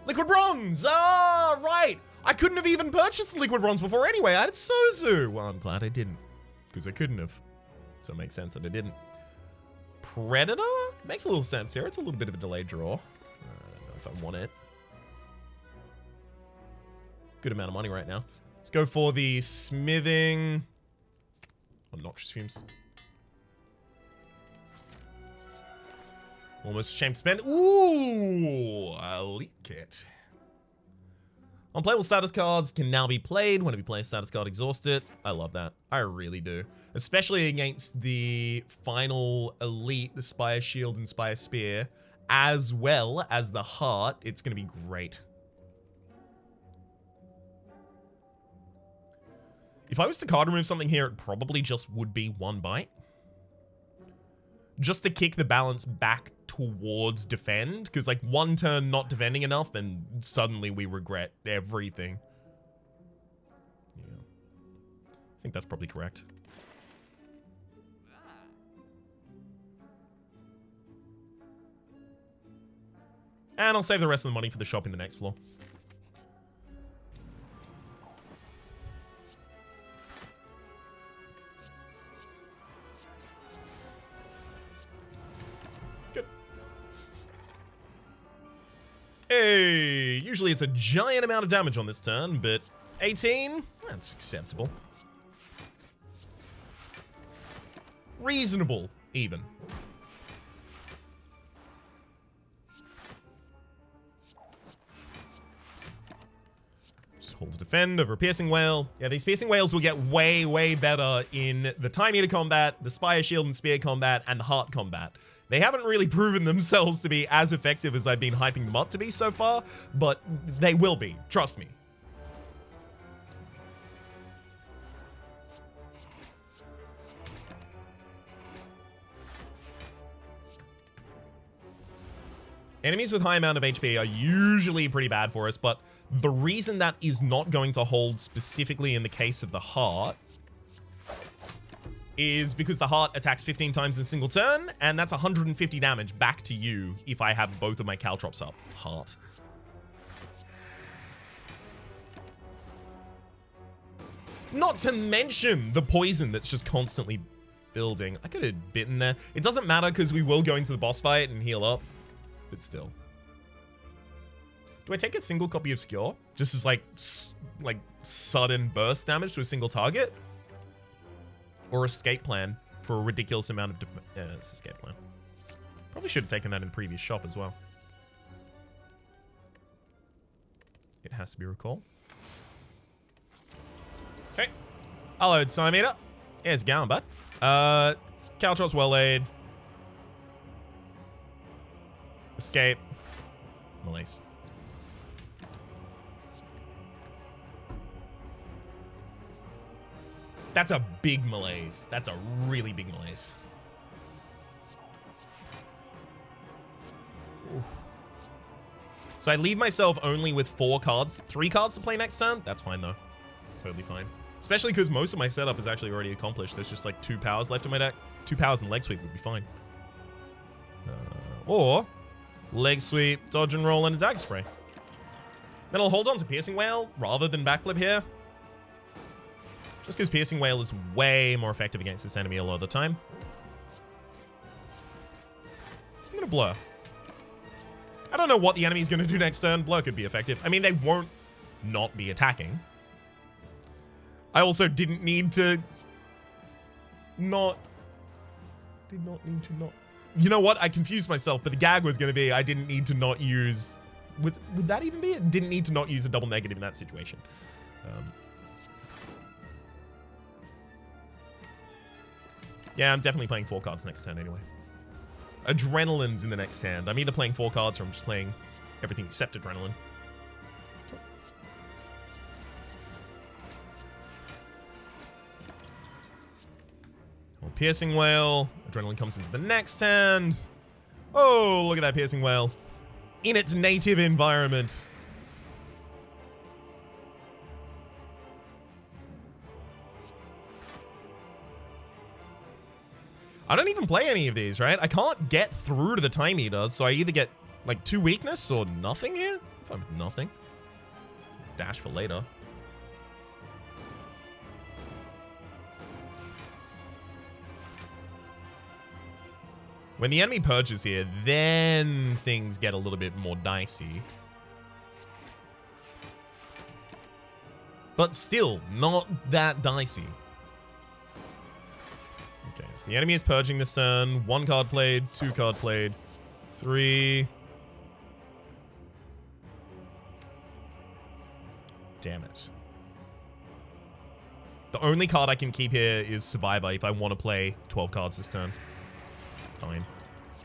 Liquid Bronze! Ah, right! I couldn't have even purchased Liquid Bronze before anyway. I had Sozu. Well, I'm glad I didn't, because I couldn't have. So it makes sense that I didn't. Predator? Makes a little sense here. It's a little bit of a delayed draw. If I want it. Good amount of money right now. Let's go for the smithing. Noxious Fumes. Almost shame to spend. Ooh, I like it. Unplayable status cards can now be played whenever you play a status card exhausted. I love that. I really do. Especially against the final elite, the Spire Shield and Spire Spear. As well as the heart, it's going to be great. If I was to card remove something here, it probably just would be one bite. Just to kick the balance back towards defend, because like one turn not defending enough, then suddenly we regret everything. Yeah. I think that's probably correct. And I'll save the rest of the money for the shop in the next floor. Good. Hey, usually it's a giant amount of damage on this turn, but 18? That's acceptable. Reasonable, even. Hold to defend over a piercing whale. Yeah, these piercing whales will get way, way better in the time eater combat, the Spire Shield and Spear combat, and the heart combat. They haven't really proven themselves to be as effective as I've been hyping them up to be so far, but they will be. Trust me. Enemies with high amount of HP are usually pretty bad for us, but the reason that is not going to hold specifically in the case of the heart is because the heart attacks 15 times in a single turn, and that's 150 damage back to you if I have both of my caltrops up. Heart. Not to mention the poison that's just constantly building. I could have bitten there. It doesn't matter because we will go into the boss fight and heal up, but still. Do I take a single copy of Obscure? Just as like sudden burst damage to a single target? Or Escape Plan for a ridiculous amount of yeah, it's Escape Plan. Probably should have taken that in the previous shop as well. it has to be recalled. Okay. Hello, time eater. Here's going, bud. Caltrot's well laid. Escape. Malaise. That's a big malaise. That's a really big malaise. Ooh. So I leave myself only with 4 cards. 3 cards to play next turn? That's fine, though. It's totally fine. Especially because most of my setup is actually already accomplished. There's just like 2 powers left in my deck. 2 powers and leg sweep would be fine. Or leg sweep, dodge and roll, and a dagger spray. Then I'll hold on to Piercing Wail rather than backflip here. Just because Piercing Wail is way more effective against this enemy a lot of the time. I'm going to blur. I don't know what the enemy's going to do next turn. Blur could be effective. I mean, they won't not be attacking. I also didn't need to not... Did not need to not... You know what? I confused myself, but the gag was going to be I didn't need to not use... Would that even be it? Didn't need to not use a double negative in that situation. Yeah, I'm definitely playing 4 cards next turn anyway. Adrenaline's in the next hand. I'm either playing 4 cards or I'm just playing everything except Adrenaline. Piercing Wail. Adrenaline comes into the next hand. Oh, look at that Piercing Wail. In its native environment. I don't even play any of these, right? I can't get through to the Time Eater, so I either get like 2 weakness or nothing here. If I'm nothing. Dash for later. When the enemy purges here, then things get a little bit more dicey. But still, not that dicey. Okay, so the enemy is purging this turn. 1 card played, 2 card played, 3. Damn it. The only card I can keep here is Survivor if I want to play 12 cards this turn. Fine.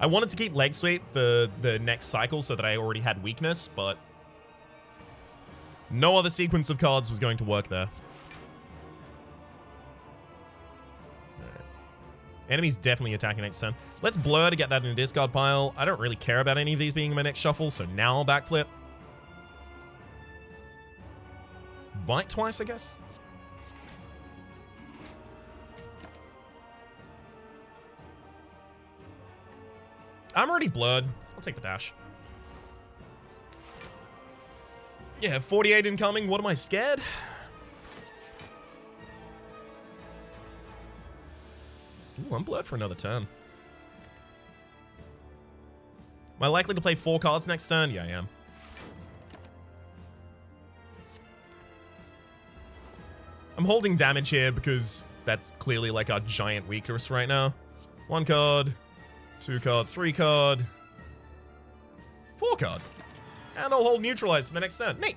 I wanted to keep leg sweep for the next cycle so that I already had weakness, but no other sequence of cards was going to work there. Right. Enemy's definitely attacking next turn. Let's blur to get that in a discard pile. I don't really care about any of these being in my next shuffle, so now I'll backflip. Bite twice, I guess? I'm already blurred. I'll take the dash. Yeah, 48 incoming. What am I, scared? Ooh, I'm blurred for another turn. Am I likely to play 4 cards next turn? Yeah, I am. I'm holding damage here because that's clearly like our giant weakness right now. 1 card. 2 card, 3 card, 4 card. And I'll hold neutralize for the next turn. Neat.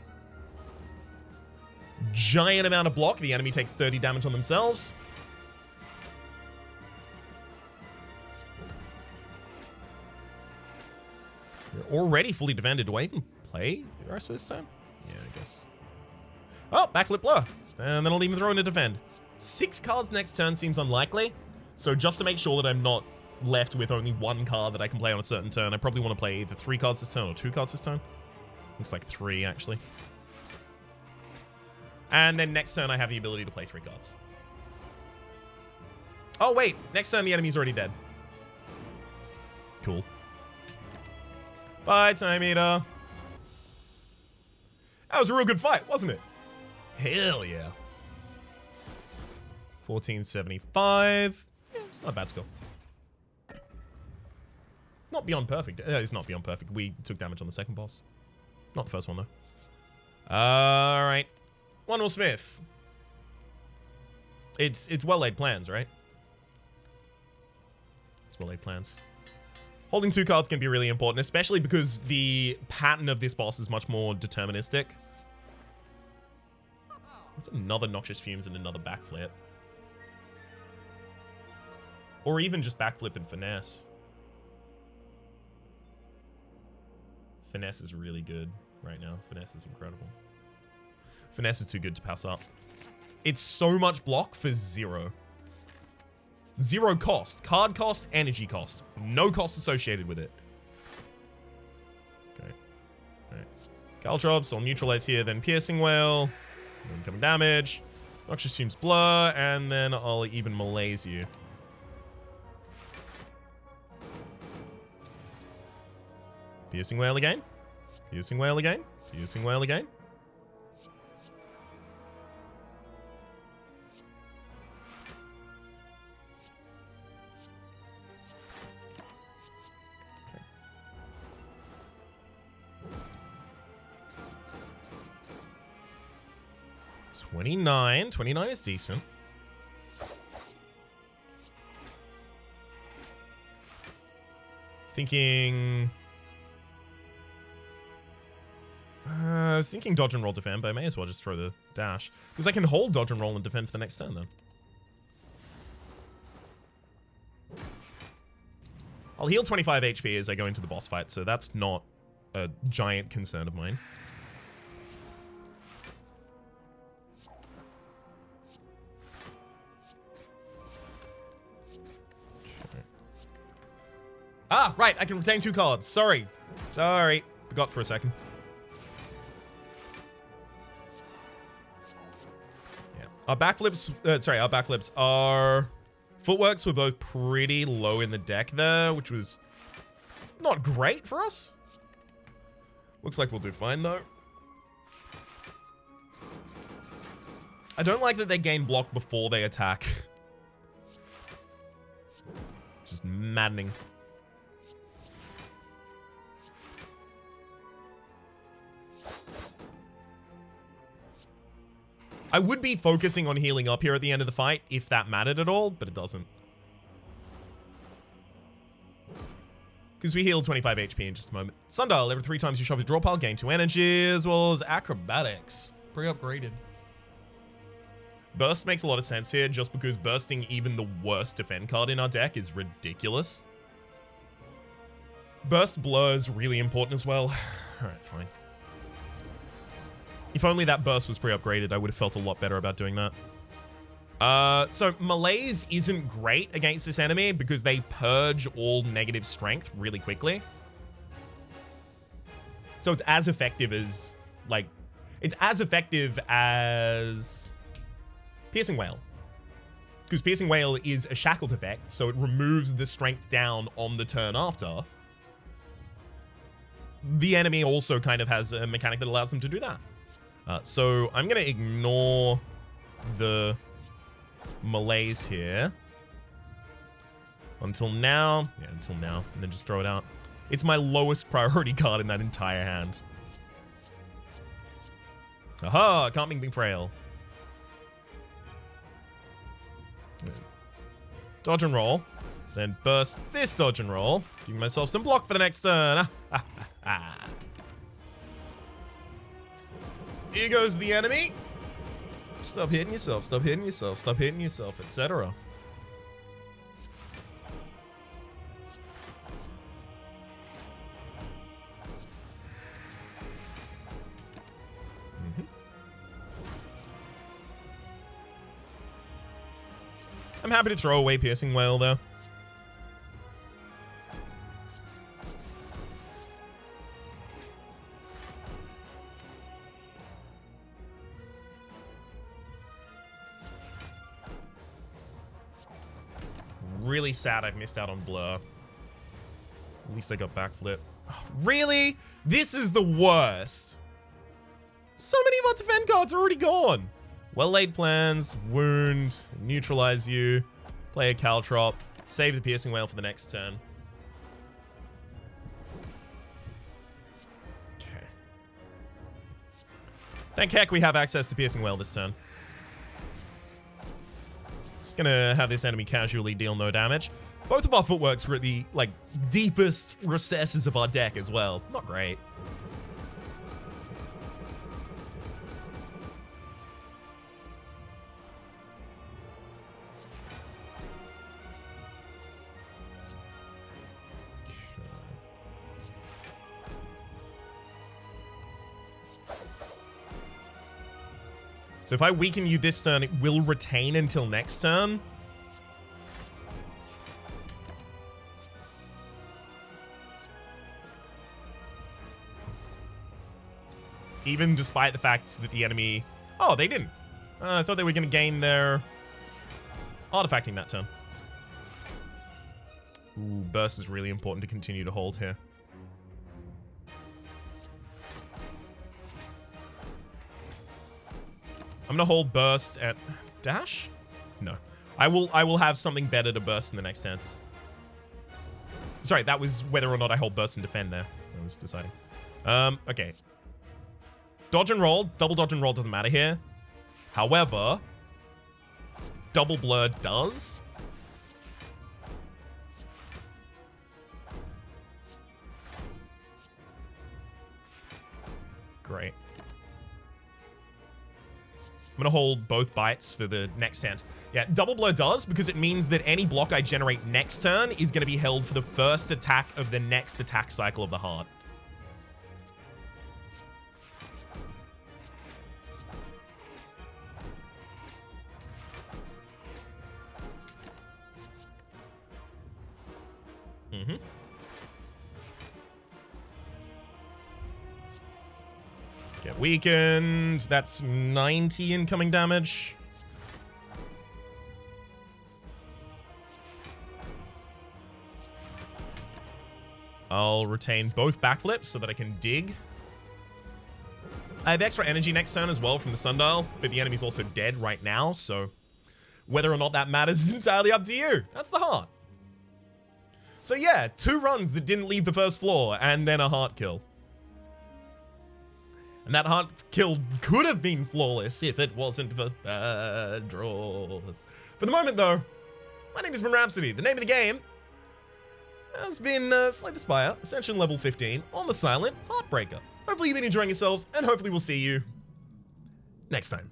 Giant amount of block. The enemy takes 30 damage on themselves. You're already fully defended. Do I even play the rest of this time? Yeah, I guess. Oh, backflip blur. And then I'll even throw in a defend. 6 cards next turn seems unlikely. So just to make sure that I'm not left with only 1 card that I can play on a certain turn, I probably want to play either 3 cards this turn or 2 cards this turn. Looks like 3, actually. And then next turn, I have the ability to play 3 cards. Oh, wait. Next turn, the enemy's already dead. Cool. Bye, Time Eater. That was a real good fight, wasn't it? Hell yeah. 1475. Yeah, it's not a bad score. Not beyond perfect. It's not beyond perfect. We took damage on the second boss. Not the first one, though. Alright. One more Smith. It's well-laid plans, right? It's well-laid plans. Holding 2 cards can be really important, especially because the pattern of this boss is much more deterministic. What's another Noxious Fumes and another backflip? Or even just backflip and finesse. Finesse is really good right now. Finesse is incredible. Finesse is too good to pass up. It's so much block for zero. Zero cost. Card cost, energy cost. No cost associated with it. Okay. Alright. Caltrops, I'll neutralize here, then Piercing Wail. Incoming damage. Noxious Fumes Blur, and then I'll even malaise you. Piercing Wail again. Piercing Wail again. Piercing Wail again. Okay. 29. 29 is decent. Thinking... I was thinking dodge and roll defend, but I may as well just throw the dash. Because I can hold dodge and roll and defend for the next turn then. I'll heal 25 HP as I go into the boss fight, so that's not a giant concern of mine. Okay. Ah, right, I can retain 2 cards. Sorry. Sorry. Forgot for a second. Our backflips, our backflips, our footworks were both pretty low in the deck there, which was not great for us. Looks like we'll do fine though. I don't like that they gain block before they attack. Just maddening. I would be focusing on healing up here at the end of the fight if that mattered at all, but it doesn't. Because we heal 25 HP in just a moment. Sundial, every 3 times you shove your draw pile, gain 2 energy, as well as acrobatics. Pre-upgraded. Burst makes a lot of sense here, just because bursting even the worst defend card in our deck is ridiculous. Burst Blur is really important as well. Alright, fine. If only that burst was pre-upgraded, I would have felt a lot better about doing that. So malaise isn't great against this enemy because they purge all negative strength really quickly. So it's as effective as, like, it's as effective as Piercing Wail. Because Piercing Wail is a shackled effect, so it removes the strength down on the turn after. The enemy also kind of has a mechanic that allows them to do that. So I'm going to ignore the malaise here. Until now. Yeah, until now. And then just throw it out. It's my lowest priority card in that entire hand. Aha! Can't make me frail. Dodge and roll. Then burst this dodge and roll. Giving myself some block for the next turn. Here goes the enemy. Stop hitting yourself, stop hitting yourself, stop hitting yourself, etc. I'm happy to throw away Piercing Wail though. Really sad I've missed out on Blur. At least I got backflip. Oh, really? This is the worst. So many of our defend cards are already gone. Well-laid plans, wound, neutralize you, play a Caltrop, save the Piercing Wail for the next turn. Okay. Thank heck we have access to Piercing Wail this turn. Just gonna have this enemy casually deal no damage. Both of our footworks were at the, like, deepest recesses of our deck as well. Not great. So if I weaken you this turn, it will retain until next turn. Even despite the fact that the enemy... Oh, they didn't. I thought they were going to gain their artifacting that turn. Ooh, burst is really important to continue to hold here. I'm going to hold burst at dash? No. I will have something better to burst in the next turns. Sorry, that was whether or not I hold burst and defend there. I was deciding. Okay. Dodge and roll. Double dodge and roll doesn't matter here. However, double blur does. Great. I'm going to hold both bites for the next hand. Yeah, double blur does because it means that any block I generate next turn is going to be held for the first attack of the next attack cycle of the heart. Get weakened. That's 90 incoming damage. I'll retain both backflips so that I can dig. I have extra energy next turn as well from the sundial, but the enemy's also dead right now, so whether or not that matters is entirely up to you. That's the heart. So yeah, 2 runs that didn't leave the first floor, and then a heart kill. And that heart kill could have been flawless if it wasn't for bad draws. For the moment, though, my name is Rhapsody. The name of the game has been Slay the Spire, Ascension level 15, on the Silent Heartbreaker. Hopefully you've been enjoying yourselves, and hopefully we'll see you next time.